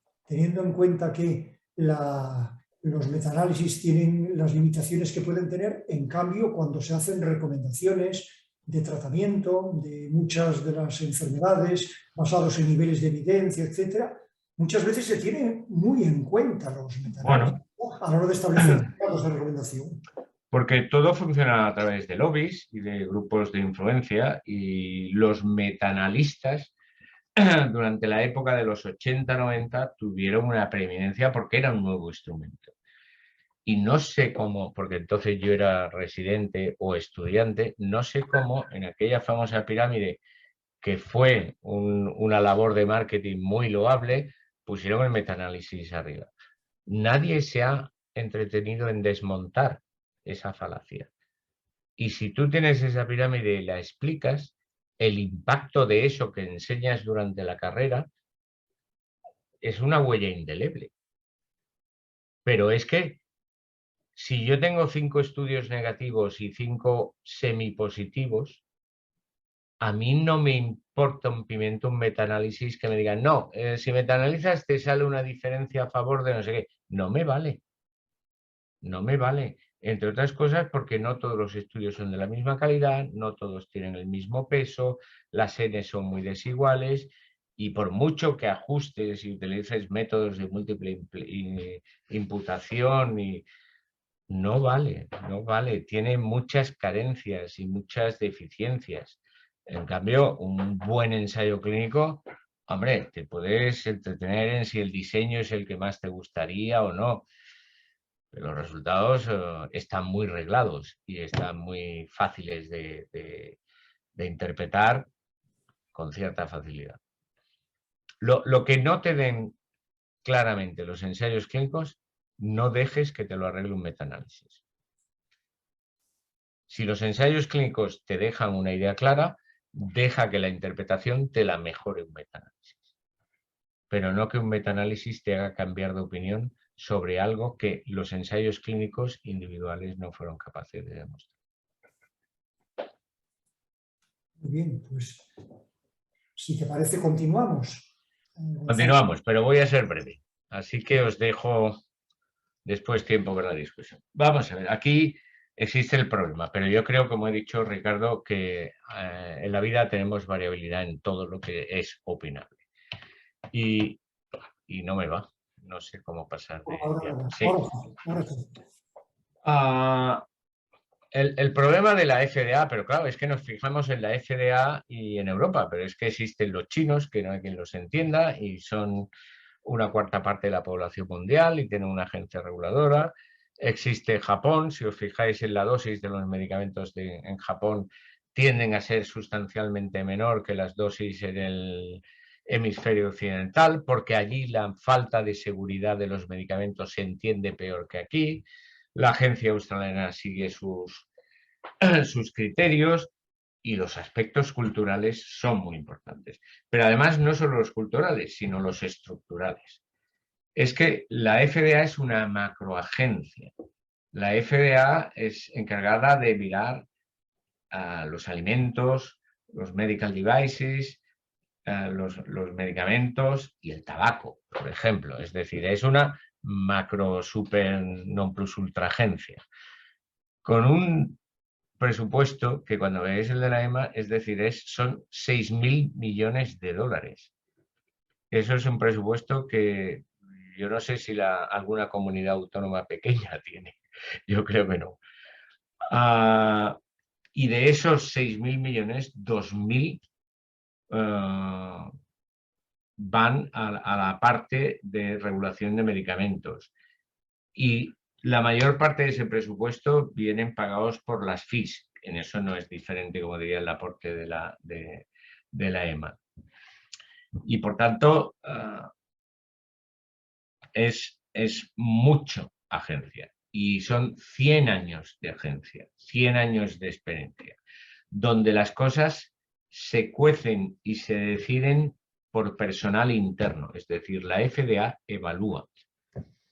los metaanálisis tienen las limitaciones que pueden tener, en cambio, cuando se hacen recomendaciones de tratamiento de muchas de las enfermedades basados en niveles de evidencia, etcétera, muchas veces se tienen muy en cuenta los metaanálisis a la hora de establecer planos de recomendación. Porque todo funciona a través de lobbies y de grupos de influencia y los metaanalistas durante la época de los 80-90 tuvieron una preeminencia porque era un nuevo instrumento. Y no sé cómo, porque entonces yo era residente o estudiante, no sé cómo en aquella famosa pirámide que fue una labor de marketing muy loable, pusieron el metaanálisis arriba. Nadie se ha entretenido en desmontar esa falacia. Y si tú tienes esa pirámide y la explicas, el impacto de eso que enseñas durante la carrera es una huella indeleble. Pero es que si yo tengo 5 estudios negativos y 5 semipositivos, a mí no me importa un pimiento un metaanálisis que me digan, no, si metaanalizas te sale una diferencia a favor de no sé qué. No me vale. No me vale. Entre otras cosas porque no todos los estudios son de la misma calidad, no todos tienen el mismo peso, las N son muy desiguales y por mucho que ajustes y utilices métodos de múltiple imputación, no vale, no vale. Tiene muchas carencias y muchas deficiencias. En cambio, un buen ensayo clínico, hombre, te puedes entretener en si el diseño es el que más te gustaría o no. Pero los resultados están muy reglados y están muy fáciles de interpretar con cierta facilidad. Lo que no te den claramente los ensayos clínicos, no dejes que te lo arregle un metaanálisis. Si los ensayos clínicos te dejan una idea clara, deja que la interpretación te la mejore un metaanálisis. Pero no que un metaanálisis te haga cambiar de opinión sobre algo que los ensayos clínicos individuales no fueron capaces de demostrar. Muy bien, pues si te parece continuamos. Continuamos, pero voy a ser breve. Así que os dejo después tiempo para la discusión. Vamos a ver, aquí existe el problema, pero yo creo, como he dicho, Ricardo, que en la vida tenemos variabilidad en todo lo que es opinable. Y no me va. No sé cómo pasar de... Sí. El problema de la FDA, pero claro, es que nos fijamos en la FDA y en Europa, pero es que existen los chinos, que no hay quien los entienda, y son una cuarta parte de la población mundial y tienen una agencia reguladora. Existe Japón, si os fijáis en la dosis de los medicamentos en Japón, tienden a ser sustancialmente menor que las dosis en el hemisferio occidental, porque allí la falta de seguridad de los medicamentos se entiende peor que aquí. La agencia australiana sigue sus criterios y los aspectos culturales son muy importantes. Pero además no solo los culturales, sino los estructurales. Es que la FDA es una macroagencia. La FDA es encargada de mirar a los alimentos, los medical devices, los medicamentos y el tabaco, por ejemplo. Es decir, es una macro super non plus ultra agencia. Con un presupuesto que cuando veáis el de la EMA, es decir, son 6.000 millones de dólares. Eso es un presupuesto que yo no sé si alguna comunidad autónoma pequeña tiene. Yo creo que no. Y de esos 6.000 millones, 2.000 van a la parte de regulación de medicamentos. Y la mayor parte de ese presupuesto vienen pagados por las fees. En eso no es diferente, como diría el aporte de la EMA. Y por tanto, es mucho agencia. Y son 100 años de agencia, 100 años de experiencia, donde las cosas se cuecen y se deciden por personal interno. Es decir, la FDA evalúa,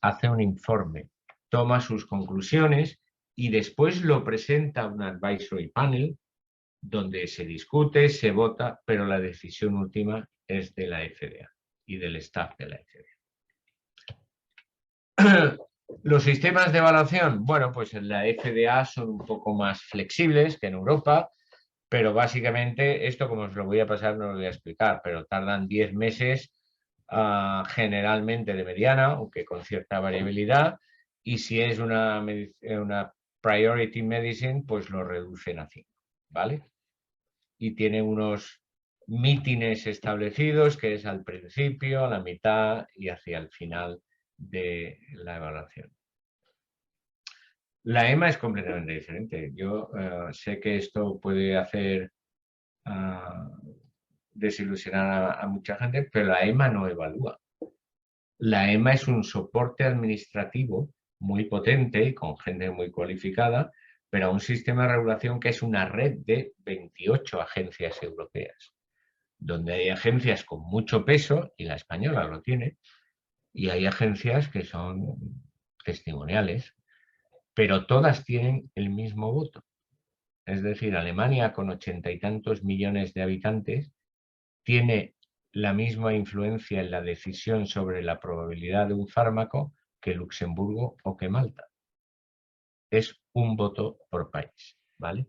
hace un informe, toma sus conclusiones y después lo presenta a un advisory panel donde se discute, se vota, pero la decisión última es de la FDA y del staff de la FDA. Los sistemas de evaluación, bueno, pues en la FDA son un poco más flexibles que en Europa, pero básicamente esto, como os lo voy a pasar, no lo voy a explicar, pero tardan 10 meses generalmente de mediana, aunque con cierta variabilidad, y si es una priority medicine, pues lo reducen a 5, ¿vale? Y tiene unos mítines establecidos, que es al principio, a la mitad y hacia el final de la evaluación. La EMA es completamente diferente. Yo sé que esto puede hacer desilusionar a mucha gente, pero la EMA no evalúa. La EMA es un soporte administrativo muy potente y con gente muy cualificada, pero un sistema de regulación que es una red de 28 agencias europeas, donde hay agencias con mucho peso, y la española lo tiene, y hay agencias que son testimoniales, pero todas tienen el mismo voto. Es decir, Alemania, con 80 y tantos millones de habitantes, tiene la misma influencia en la decisión sobre la probabilidad de un fármaco que Luxemburgo o que Malta. Es un voto por país, ¿vale?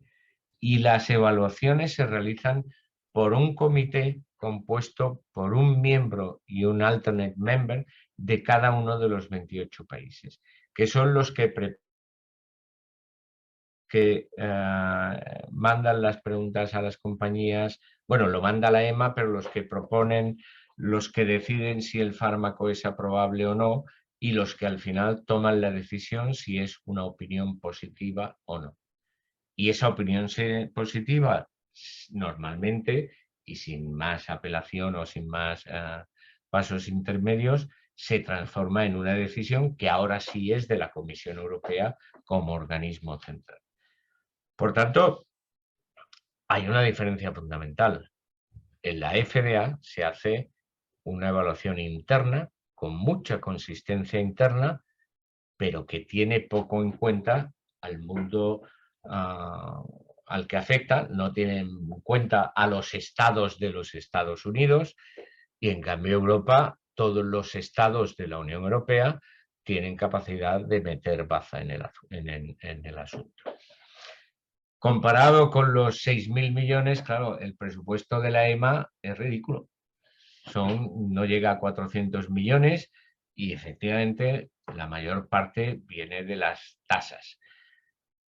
Y las evaluaciones se realizan por un comité compuesto por un miembro y un alternate member de cada uno de los 28 países, que son los que mandan las preguntas a las compañías. Bueno, lo manda la EMA, pero los que proponen, los que deciden si el fármaco es aprobable o no, y los que al final toman la decisión si es una opinión positiva o no. Y esa opinión positiva, normalmente, y sin más apelación o sin más pasos intermedios, se transforma en una decisión que ahora sí es de la Comisión Europea como organismo central. Por tanto, hay una diferencia fundamental. En la FDA se hace una evaluación interna con mucha consistencia interna, pero que tiene poco en cuenta al mundo al que afecta, no tiene en cuenta a los estados de los Estados Unidos, y en cambio Europa, todos los estados de la Unión Europea tienen capacidad de meter baza en el asunto. Comparado con los 6.000 millones, claro, el presupuesto de la EMA es ridículo. No llega a 400 millones y efectivamente la mayor parte viene de las tasas.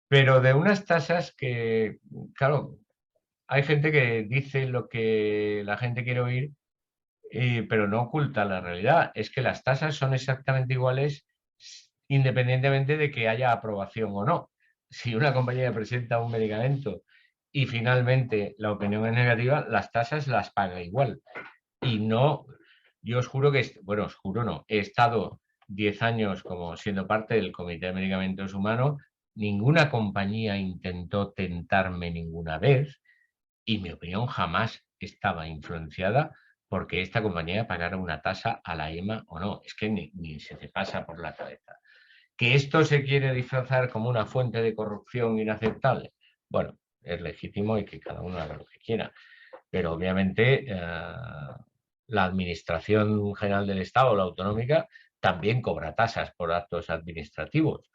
Pero de unas tasas que, claro, hay gente que dice lo que la gente quiere oír, pero no oculta la realidad. Es que las tasas son exactamente iguales independientemente de que haya aprobación o no. Si una compañía presenta un medicamento y finalmente la opinión es negativa, las tasas las paga igual. Y no, yo os juro que, bueno, os juro no, he estado 10 años como siendo parte del Comité de Medicamentos Humanos, ninguna compañía intentó tentarme ninguna vez y mi opinión jamás estaba influenciada porque esta compañía pagara una tasa a la EMA o no. Es que ni se te pasa por la cabeza. ¿Que esto se quiere disfrazar como una fuente de corrupción inaceptable? Bueno, es legítimo y que cada uno haga lo que quiera. Pero obviamente la Administración General del Estado, la autonómica, también cobra tasas por actos administrativos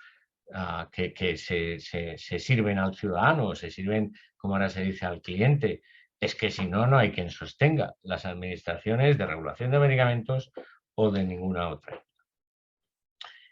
que se sirven al ciudadano, se sirven, como ahora se dice, al cliente. Es que si no, no hay quien sostenga las administraciones de regulación de medicamentos o de ninguna otra.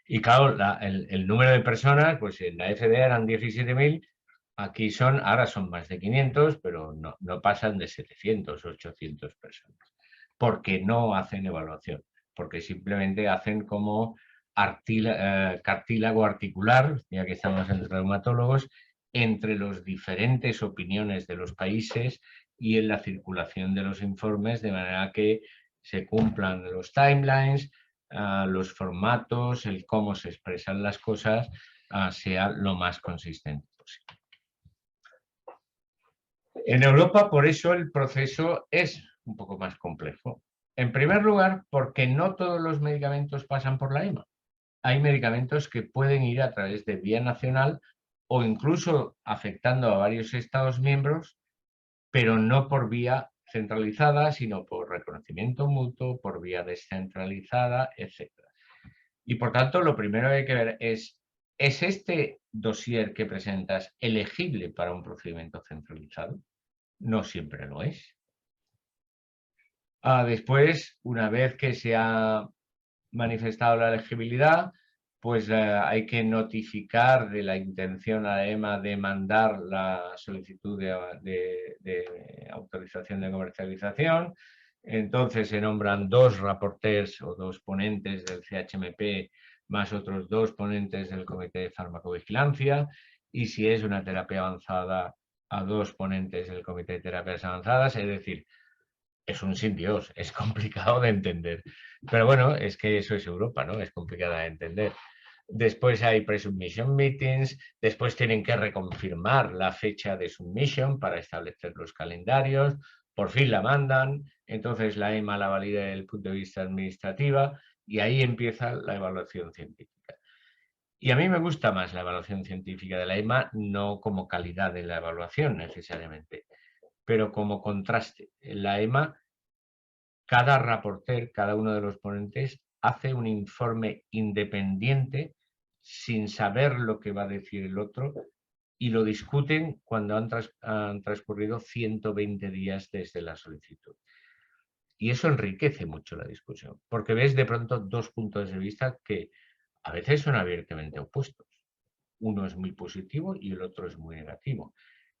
Y claro, el número de personas, pues en la FDA eran 17.000, aquí ahora son más de 500, pero no pasan de 700 o 800 personas, porque no hacen evaluación, porque simplemente hacen como cartílago articular, ya que estamos entre reumatólogos, entre las diferentes opiniones de los países y en la circulación de los informes, de manera que se cumplan los timelines, los formatos, el cómo se expresan las cosas, sea lo más consistente posible. En Europa, por eso, el proceso es un poco más complejo. En primer lugar, porque no todos los medicamentos pasan por la EMA. Hay medicamentos que pueden ir a través de vía nacional o incluso afectando a varios Estados miembros, pero no por vía centralizada, sino por reconocimiento mutuo, por vía descentralizada, etc. Y por tanto, lo primero que hay que ver ¿es este dossier que presentas elegible para un procedimiento centralizado? No siempre lo es. Después, una vez que se ha manifestado la elegibilidad, pues hay que notificar de la intención a la EMA de mandar la solicitud de autorización de comercialización. Entonces se nombran 2 rapporteurs o 2 ponentes del CHMP más otros 2 ponentes del Comité de Farmacovigilancia, y si es una terapia avanzada, a 2 ponentes del Comité de Terapias Avanzadas. Es decir, es un sin Dios, es complicado de entender. Pero bueno, es que eso es Europa, ¿no? Es complicada de entender. Después hay pre-submission meetings, después tienen que reconfirmar la fecha de submission para establecer los calendarios, por fin la mandan, entonces la EMA la valida desde el punto de vista administrativo y ahí empieza la evaluación científica. Y a mí me gusta más la evaluación científica de la EMA, no como calidad de la evaluación necesariamente, pero como contraste. En la EMA, cada reporter, cada uno de los ponentes, hace un informe independiente sin saber lo que va a decir el otro y lo discuten cuando han transcurrido 120 días desde la solicitud. Y eso enriquece mucho la discusión, porque ves de pronto dos puntos de vista que a veces son abiertamente opuestos. Uno es muy positivo y el otro es muy negativo.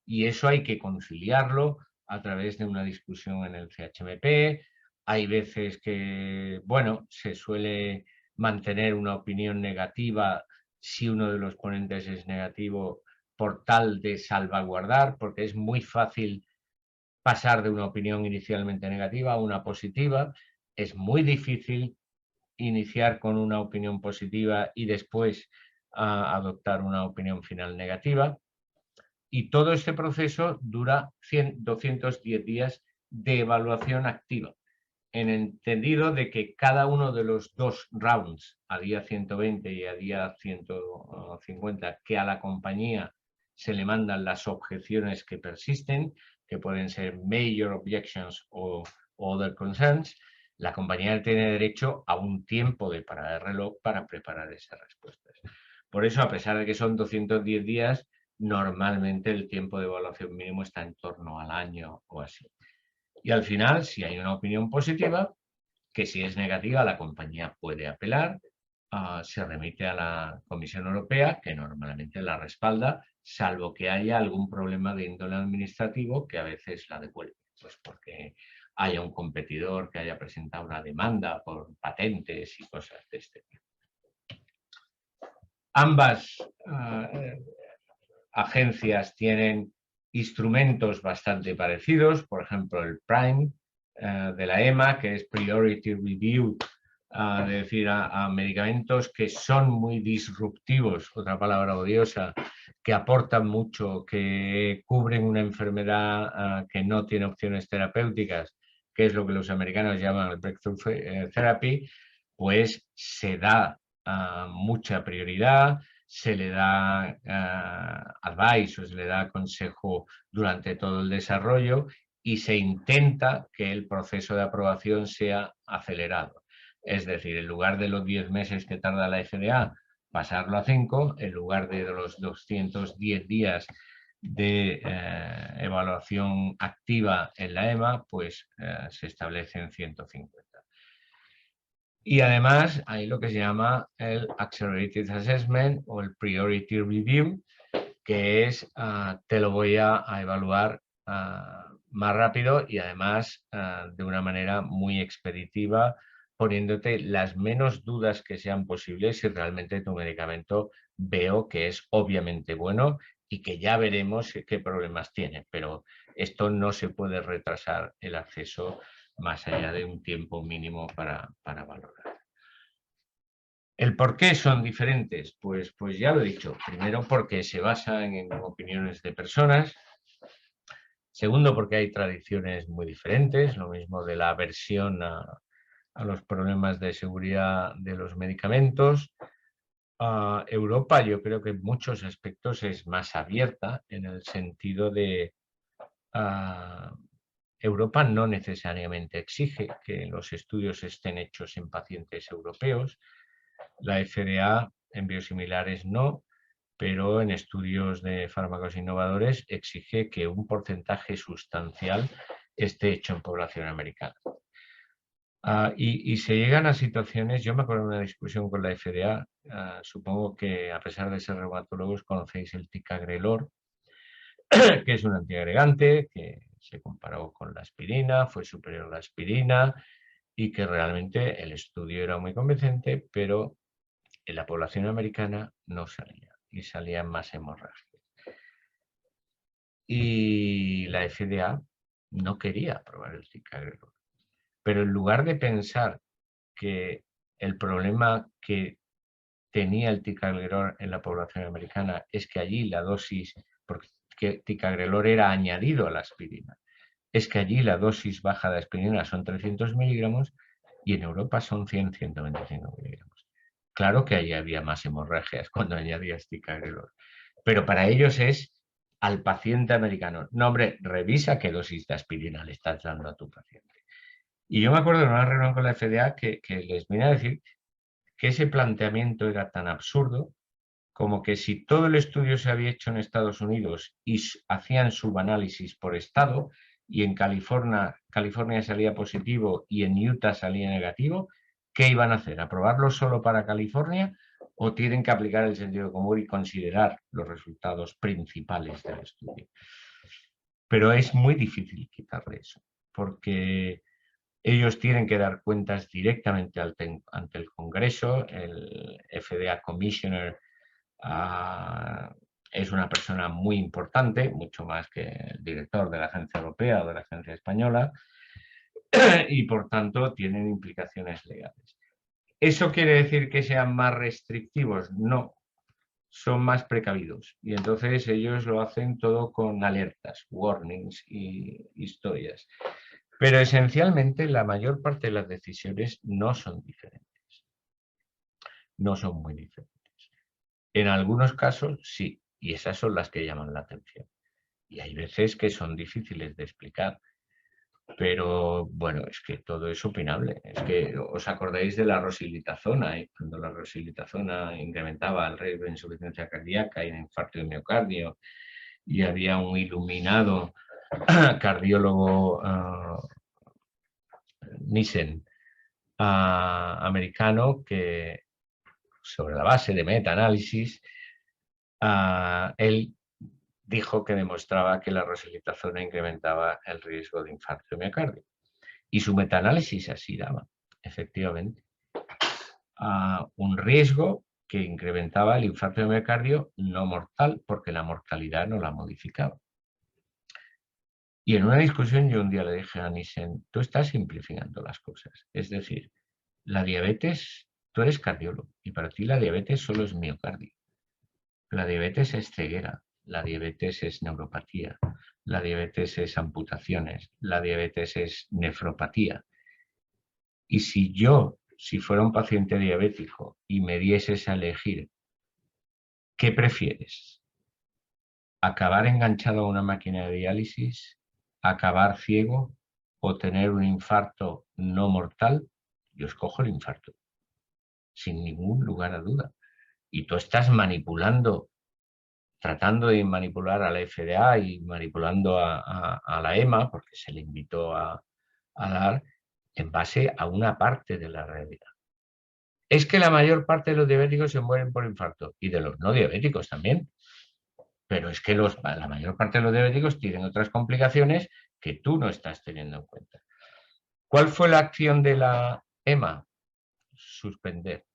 Y eso hay que conciliarlo a través de una discusión en el CHMP. Hay veces que, bueno, se suele mantener una opinión negativa si uno de los ponentes es negativo por tal de salvaguardar, porque es muy fácil pasar de una opinión inicialmente negativa a una positiva. Es muy difícil iniciar con una opinión positiva y después adoptar una opinión final negativa. Y todo este proceso dura 210 días de evaluación activa, en entendido de que cada uno de los dos rounds, a día 120 y a día 150, que a la compañía se le mandan las objeciones que persisten, que pueden ser major objections o other concerns, la compañía tiene derecho a un tiempo de parada de reloj para preparar esas respuestas. Por eso, a pesar de que son 210 días, normalmente el tiempo de evaluación mínimo está en torno al año o así. Y al final, si hay una opinión positiva, que si es negativa la compañía puede apelar, se remite a la Comisión Europea, que normalmente la respalda, salvo que haya algún problema de índole administrativo que a veces la devuelve, pues porque haya un competidor que haya presentado una demanda por patentes y cosas de este tipo. Ambas agencias tienen instrumentos bastante parecidos, por ejemplo el PRIME de la EMA, que es Priority Review, de decir a medicamentos que son muy disruptivos, otra palabra odiosa, que aportan mucho, que cubren una enfermedad que no tiene opciones terapéuticas, que es lo que los americanos llaman el Breakthrough Therapy, pues se da mucha prioridad, se le da advice o se le da consejo durante todo el desarrollo y se intenta que el proceso de aprobación sea acelerado. Es decir, en lugar de los 10 meses que tarda la FDA, pasarlo a 5, en lugar de los 210 días de evaluación activa en la EMA, pues se establecen 150. Y además hay lo que se llama el Accelerated Assessment o el Priority Review, que es te lo voy a evaluar más rápido y además de una manera muy expeditiva, poniéndote las menos dudas que sean posibles si realmente tu medicamento veo que es obviamente bueno y que ya veremos qué problemas tiene, pero esto no se puede retrasar el acceso más allá de un tiempo mínimo para valorar. ¿El por qué son diferentes? Pues ya lo he dicho. Primero, porque se basan en opiniones de personas. Segundo, porque hay tradiciones muy diferentes, lo mismo de la aversión a los problemas de seguridad de los medicamentos. Europa, yo creo que en muchos aspectos es más abierta en el sentido de Europa no necesariamente exige que los estudios estén hechos en pacientes europeos. La FDA en biosimilares no, pero en estudios de fármacos innovadores exige que un porcentaje sustancial esté hecho en población americana. Y se llegan a situaciones, yo me acuerdo de una discusión con la FDA, supongo que a pesar de ser reumatólogos conocéis el ticagrelor, que es un antiagregante, que se comparó con la aspirina, fue superior a la aspirina y que realmente el estudio era muy convincente, pero en la población americana no salía y salían más hemorragias. Y la FDA no quería aprobar el ticagrelor. Pero en lugar de pensar que el problema que tenía el ticagrelor en la población americana es que allí la dosis, porque ticagrelor era añadido a la aspirina, es que allí la dosis baja de aspirina son 300 miligramos y en Europa son 100-125 miligramos. Claro que allí había más hemorragias cuando añadías ticagrelor, pero para ellos es al paciente americano. No, hombre, revisa qué dosis de aspirina le estás dando a tu paciente. Y yo me acuerdo de una reunión con la FDA que les vine a decir que ese planteamiento era tan absurdo como que si todo el estudio se había hecho en Estados Unidos y hacían subanálisis por estado y en California salía positivo y en Utah salía negativo, ¿qué iban a hacer? ¿Aprobarlo solo para California o tienen que aplicar el sentido común y considerar los resultados principales del estudio? Pero es muy difícil quitarle eso, porque ellos tienen que dar cuentas directamente ante el Congreso. El FDA Commissioner es una persona muy importante, mucho más que el director de la Agencia Europea o de la Agencia Española, y por tanto tienen implicaciones legales. ¿Eso quiere decir que sean más restrictivos? No, son más precavidos. Y entonces ellos lo hacen todo con alertas, warnings y historias. Pero esencialmente la mayor parte de las decisiones no son diferentes. No son muy diferentes. En algunos casos sí, y esas son las que llaman la atención. Y hay veces que son difíciles de explicar. Pero bueno, es que todo es opinable. Es que os acordáis de la rosilitazona, cuando la rosilitazona incrementaba el riesgo de insuficiencia cardíaca y de infarto de miocardio, y había un iluminado cardiólogo Nissen americano que, sobre la base de metaanálisis, él dijo que demostraba que la rosilitazona incrementaba el riesgo de infarto de miocardio. Y su metaanálisis así daba, efectivamente, un riesgo que incrementaba el infarto de miocardio no mortal, porque la mortalidad no la modificaba. Y en una discusión yo un día le dije a Nissen, tú estás simplificando las cosas. Es decir, la diabetes, tú eres cardiólogo y para ti la diabetes solo es miocardio. La diabetes es ceguera, la diabetes es neuropatía, la diabetes es amputaciones, la diabetes es nefropatía. Y si fuera un paciente diabético y me dieses a elegir, ¿qué prefieres? ¿Acabar enganchado a una máquina de diálisis? ¿Acabar ciego? ¿O tener un infarto no mortal? Yo escojo el infarto, sin ningún lugar a duda. Y tú estás manipulando, tratando de manipular a la FDA y manipulando a la EMA, porque se le invitó a dar, en base a una parte de la realidad. Es que la mayor parte de los diabéticos se mueren por infarto, y de los no diabéticos también. Pero es que la mayor parte de los diabéticos tienen otras complicaciones que tú no estás teniendo en cuenta. ¿Cuál fue la acción de la EMA? Suspender.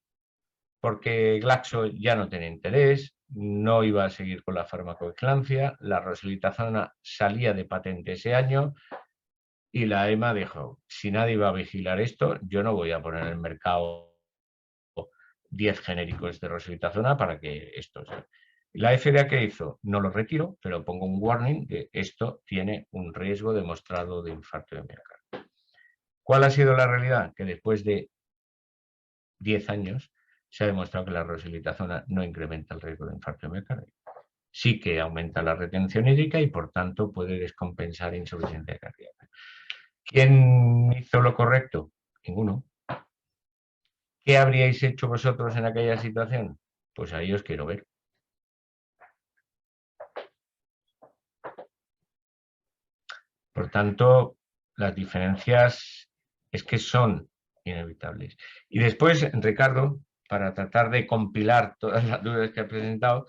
Porque Glaxo ya no tenía interés, no iba a seguir con la farmacovigilancia, la rosilitazona salía de patente ese año y la EMA dijo, si nadie va a vigilar esto, yo no voy a poner en el mercado 10 genéricos de rosilitazona para que esto sea. La FDA, ¿qué hizo? No lo retiro, pero pongo un warning de esto tiene un riesgo demostrado de infarto de miocardio. ¿Cuál ha sido la realidad? Que después de 10 años se ha demostrado que la rosilitazona no incrementa el riesgo de infarto de miocardio. Sí que aumenta la retención hídrica y por tanto puede descompensar insuficiencia cardíaca. ¿Quién hizo lo correcto? Ninguno. ¿Qué habríais hecho vosotros en aquella situación? Pues ahí os quiero ver. Por tanto, las diferencias es que son inevitables. Y después, Ricardo, para tratar de compilar todas las dudas que ha presentado,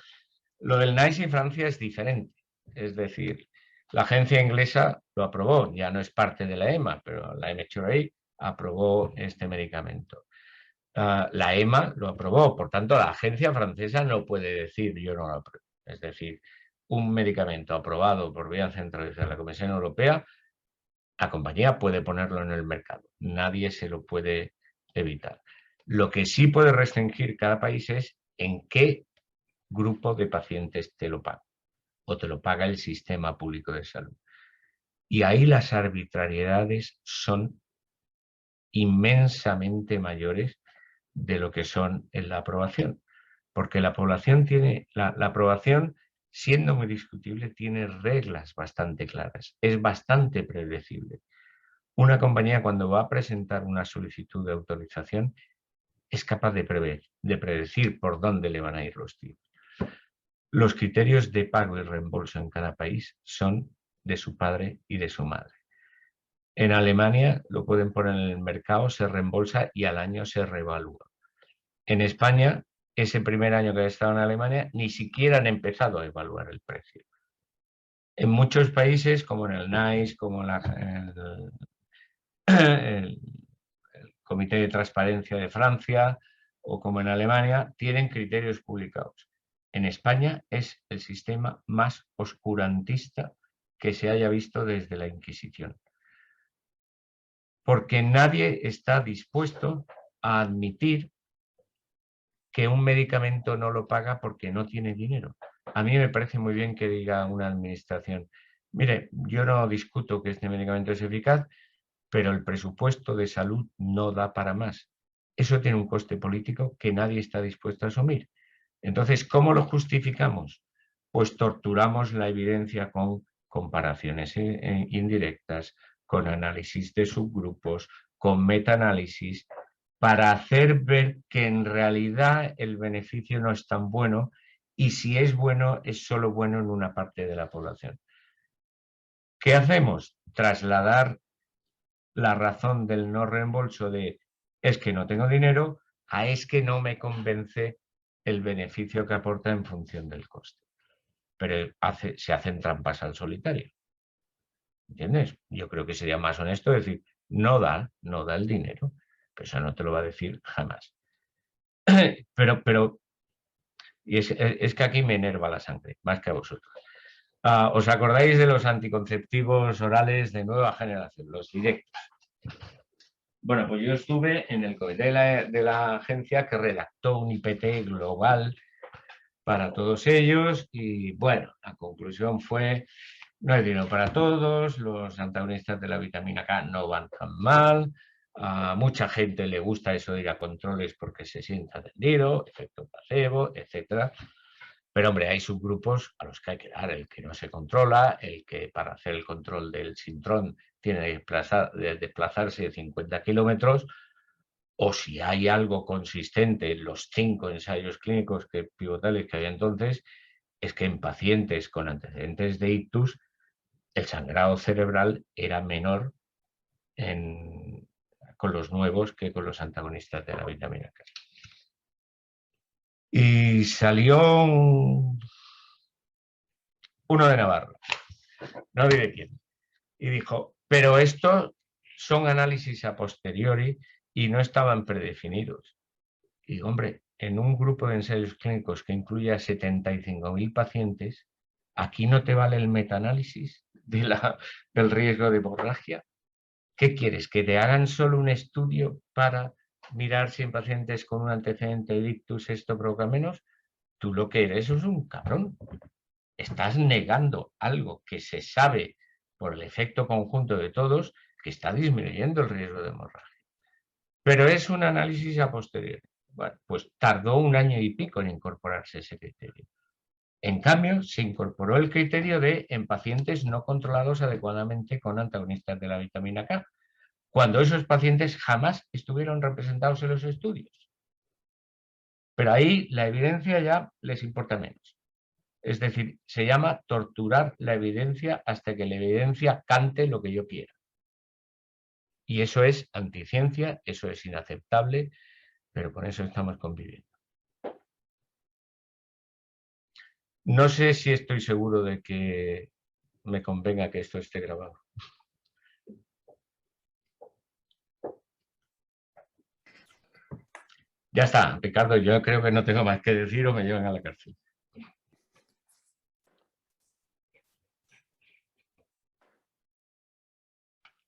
lo del NICE en Francia es diferente. Es decir, la agencia inglesa lo aprobó, ya no es parte de la EMA, pero la MHRA aprobó este medicamento. La EMA lo aprobó, por tanto, la agencia francesa no puede decir yo no lo apruebo. Es decir, un medicamento aprobado por vía centralizada de la Comisión Europea La compañía puede ponerlo en el mercado, nadie se lo puede evitar. Lo que sí puede restringir cada país es en qué grupo de pacientes te lo paga o te lo paga el sistema público de salud. Y ahí las arbitrariedades son inmensamente mayores de lo que son en la aprobación, porque la población tiene, la aprobación, siendo muy discutible, tiene reglas bastante claras, es bastante predecible. Una compañía, cuando va a presentar una solicitud de autorización, es capaz de predecir por dónde le van a ir los tiros. Los criterios de pago y reembolso en cada país son de su padre y de su madre. En Alemania lo pueden poner en el mercado, se reembolsa y al año se reevalúa. En España, ese primer año que he estado en Alemania, ni siquiera han empezado a evaluar el precio. En muchos países, como en el NICE, como el Comité de Transparencia de Francia o como en Alemania, tienen criterios publicados. En España es el sistema más oscurantista que se haya visto desde la Inquisición. Porque nadie está dispuesto a admitir que un medicamento no lo paga porque no tiene dinero. A mí me parece muy bien que diga una administración, mire, yo no discuto que este medicamento es eficaz, pero el presupuesto de salud no da para más. Eso tiene un coste político que nadie está dispuesto a asumir. Entonces, ¿cómo lo justificamos? Pues torturamos la evidencia con comparaciones indirectas, con análisis de subgrupos, con metaanálisis, para hacer ver que en realidad el beneficio no es tan bueno y si es bueno, es solo bueno en una parte de la población. ¿Qué hacemos? Trasladar la razón del no reembolso de es que no tengo dinero a es que no me convence el beneficio que aporta en función del coste. Pero se hacen trampas al solitario. ¿Entiendes? Yo creo que sería más honesto decir, no da el dinero. Pero eso no te lo va a decir jamás. Pero y es que aquí me enerva la sangre, más que a vosotros. ¿Os acordáis de los anticonceptivos orales de nueva generación, los directos? Bueno, pues yo estuve en el comité de la agencia que redactó un IPT global para todos ellos y bueno, la conclusión fue no hay dinero para todos, los antagonistas de la vitamina K no van tan mal, a mucha gente le gusta eso de ir a controles porque se siente atendido, efecto placebo, etc. Pero hombre, hay subgrupos a los que hay que dar, el que no se controla, el que para hacer el control del sintrón tiene que desplazarse de 50 kilómetros, o si hay algo consistente en los 5 ensayos clínicos pivotales que había entonces, es que en pacientes con antecedentes de ictus, el sangrado cerebral era menor con los nuevos que con los antagonistas de la vitamina K. Y salió uno de Navarra, no diré quién, y dijo, pero estos son análisis a posteriori y no estaban predefinidos. Y digo, hombre, en un grupo de ensayos clínicos que incluye a 75.000 pacientes, ¿aquí no te vale el metaanálisis del riesgo de hemorragia? ¿Qué quieres? ¿Que te hagan solo un estudio para mirar si en pacientes con un antecedente de ictus esto provoca menos? Tú lo que eres es un cabrón. Estás negando algo que se sabe por el efecto conjunto de todos que está disminuyendo el riesgo de hemorragia. Pero es un análisis a posteriori. Bueno, pues tardó 1 año y pico en incorporarse ese criterio. En cambio, se incorporó el criterio de en pacientes no controlados adecuadamente con antagonistas de la vitamina K, cuando esos pacientes jamás estuvieron representados en los estudios. Pero ahí la evidencia ya les importa menos. Es decir, se llama torturar la evidencia hasta que la evidencia cante lo que yo quiera. Y eso es anticiencia, eso es inaceptable, pero con eso estamos conviviendo. No sé si estoy seguro de que me convenga que esto esté grabado. Ya está, Ricardo, yo creo que no tengo más que decir o me llevan a la cárcel.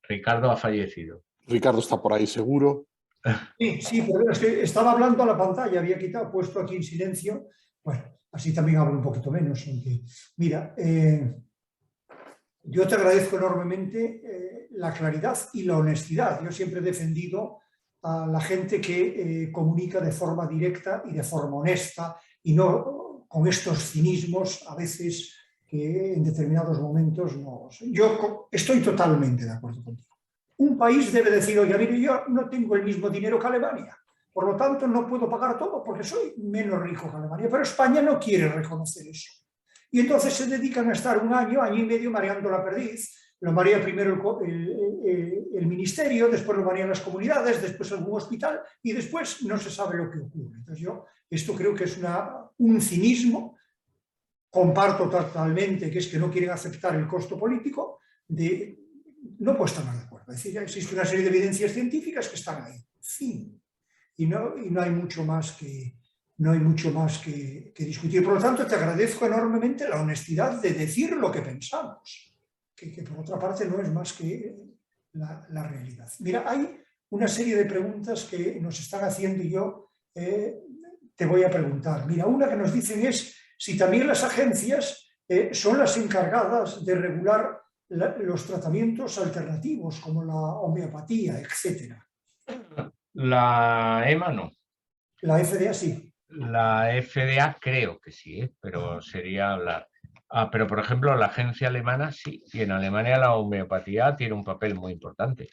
Ricardo ha fallecido. Ricardo está por ahí seguro. Sí, pero es que estaba hablando a la pantalla, había puesto aquí en silencio. Bueno, así también hablo un poquito menos. Aunque, mira, yo te agradezco enormemente la claridad y la honestidad. Yo siempre he defendido a la gente que comunica de forma directa y de forma honesta y no con estos cinismos a veces que en determinados momentos no. Yo estoy totalmente de acuerdo contigo. Un país debe decir, oye, mire, yo no tengo el mismo dinero que Alemania, por lo tanto no puedo pagar todo porque soy menos rico que Alemania, pero España no quiere reconocer eso. Y entonces se dedican a estar un año, año y medio mareando la perdiz. Lo marea primero el ministerio, después lo marean las comunidades, después algún hospital y después no se sabe lo que ocurre. Entonces yo esto creo que es un cinismo, comparto totalmente, que es que no quieren aceptar el costo político, no puedo estar más de acuerdo. Es decir, existe una serie de evidencias científicas que están ahí. Fin. Y no hay mucho más que... No hay mucho más que discutir. Por lo tanto, te agradezco enormemente la honestidad de decir lo que pensamos, que por otra parte no es más que la realidad. Mira, hay una serie de preguntas que nos están haciendo y yo te voy a preguntar. Mira, una que nos dicen es si también las agencias son las encargadas de regular los tratamientos alternativos, como la homeopatía, etc. La EMA no. La FDA sí. La FDA creo que sí, pero sería hablar. Pero, por ejemplo, la agencia alemana sí, y en Alemania la homeopatía tiene un papel muy importante.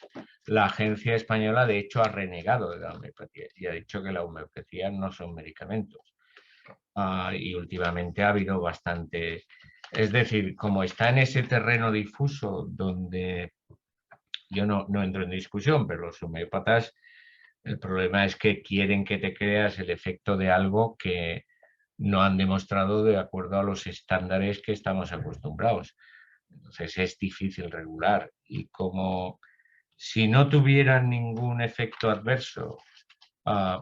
La agencia española, de hecho, ha renegado de la homeopatía y ha dicho que la homeopatía no son medicamentos. Y últimamente ha habido bastante... Es decir, como está en ese terreno difuso donde yo no entro en discusión, pero los homeópatas, el problema es que quieren que te creas el efecto de algo que no han demostrado de acuerdo a los estándares que estamos acostumbrados. Entonces es difícil regular y como si no tuvieran ningún efecto adverso,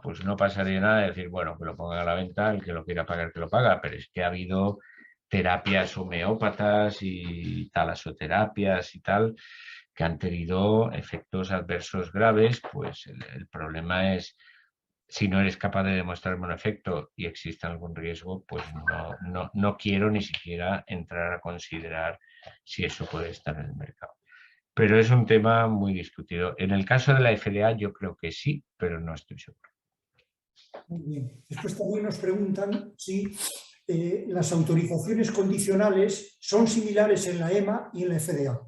pues no pasaría nada de decir, bueno, que lo pongan a la venta, el que lo quiera pagar que lo paga, pero es que ha habido terapias homeópatas y talasoterapias y tal que han tenido efectos adversos graves. Pues el problema es, si no eres capaz de demostrarme un efecto y existe algún riesgo, pues no quiero ni siquiera entrar a considerar si eso puede estar en el mercado. Pero es un tema muy discutido. En el caso de la FDA yo creo que sí, pero no estoy seguro. Muy bien. Después también nos preguntan si las autorizaciones condicionales son similares en la EMA y en la FDA.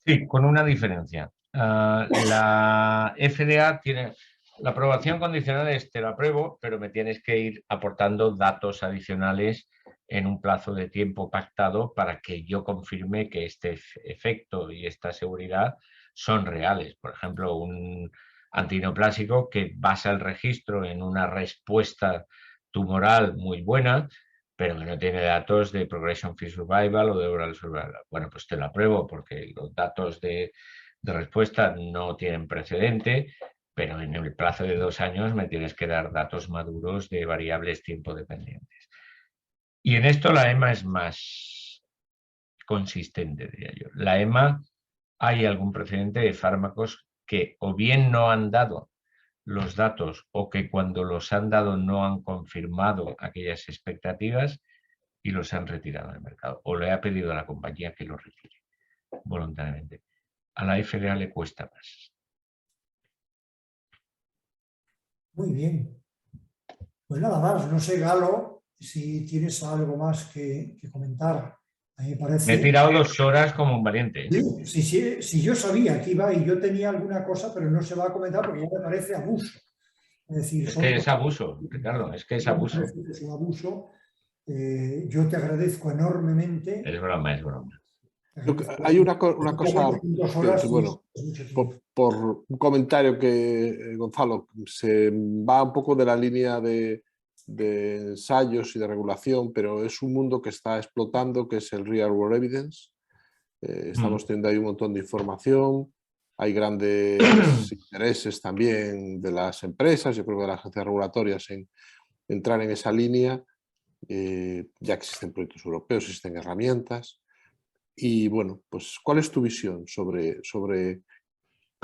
Sí, con una diferencia. La FDA tiene... La aprobación condicional es te la apruebo, pero me tienes que ir aportando datos adicionales en un plazo de tiempo pactado para que yo confirme que este efecto y esta seguridad son reales. Por ejemplo, un antineoplásico que basa el registro en una respuesta tumoral muy buena, pero que no tiene datos de progression-free survival o de overall survival. Bueno, pues te lo apruebo porque los datos de respuesta no tienen precedente, pero en el plazo de 2 años me tienes que dar datos maduros de variables tiempo dependientes. Y en esto la EMA es más consistente, diría yo. La EMA, hay algún precedente de fármacos que o bien no han dado los datos o que cuando los han dado no han confirmado aquellas expectativas y los han retirado del mercado. O le ha pedido a la compañía que los retire voluntariamente. A la FDA le cuesta más. Muy bien. Pues nada más, no sé, Galo, si tienes algo más que comentar. A mí me parece... Me he tirado 2 horas como un valiente. Si yo sabía que iba y yo tenía alguna cosa, pero no se va a comentar porque ya me parece abuso. Es decir, que es abuso, Ricardo, es que es abuso. Es un abuso. Yo te agradezco enormemente. Es broma, es broma. Hay una cosa que bueno, por un comentario que Gonzalo se va un poco de la línea de ensayos y de regulación, pero es un mundo que está explotando, que es el real world evidence. Estamos teniendo ahí un montón de información, hay grandes intereses también de las empresas, yo creo que de las agencias regulatorias en entrar en esa línea. Ya existen proyectos europeos, existen herramientas. Y bueno, pues ¿cuál es tu visión sobre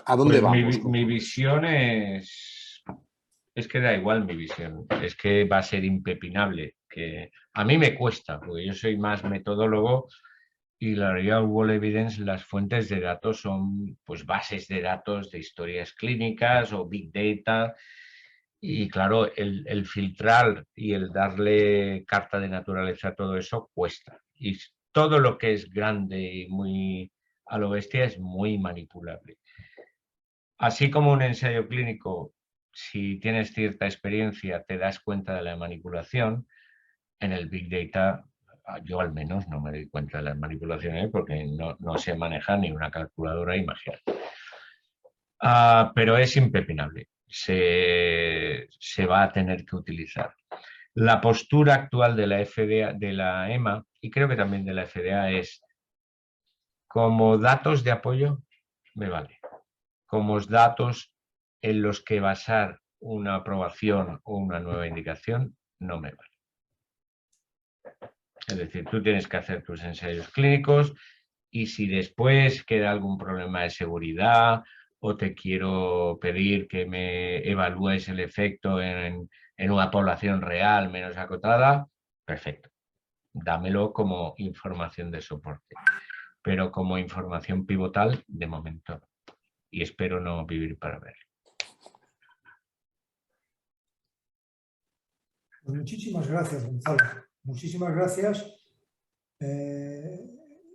a dónde vamos? Mi visión es que da igual mi visión, es que va a ser impepinable, que a mí me cuesta, porque yo soy más metodólogo y la real world evidence, las fuentes de datos son pues bases de datos de historias clínicas o big data, y claro, el filtrar y el darle carta de naturaleza a todo eso cuesta, y todo lo que es grande y muy a lo bestia es muy manipulable. Así como un ensayo clínico, si tienes cierta experiencia, te das cuenta de la manipulación, en el Big Data yo al menos no me doy cuenta de las manipulaciones porque no sé manejar ni una calculadora, imagínate. Pero es impepinable, se va a tener que utilizar. La postura actual de la FDA, de la EMA, y creo que también de la FDA, es como datos de apoyo, me vale. Como datos en los que basar una aprobación o una nueva indicación, no me vale. Es decir, tú tienes que hacer tus ensayos clínicos y si después queda algún problema de seguridad o te quiero pedir que me evalúes el efecto en una población real menos acotada, perfecto. Dámelo como información de soporte, pero como información pivotal, de momento no. Y espero no vivir para verlo. Pues muchísimas gracias, Gonzalo. Muchísimas gracias.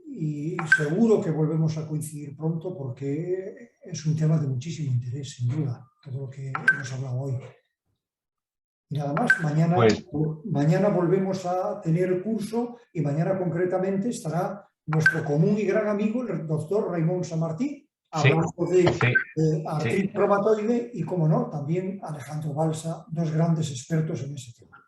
Y seguro que volvemos a coincidir pronto porque es un tema de muchísimo interés, sin duda, todo lo que hemos hablado hoy. Y nada más, mañana volvemos a tener el curso y mañana concretamente estará nuestro común y gran amigo, el doctor Raimon Samartí, hablando de artritis reumatoide y, como no, también Alejandro Balsa, dos grandes expertos en ese tema.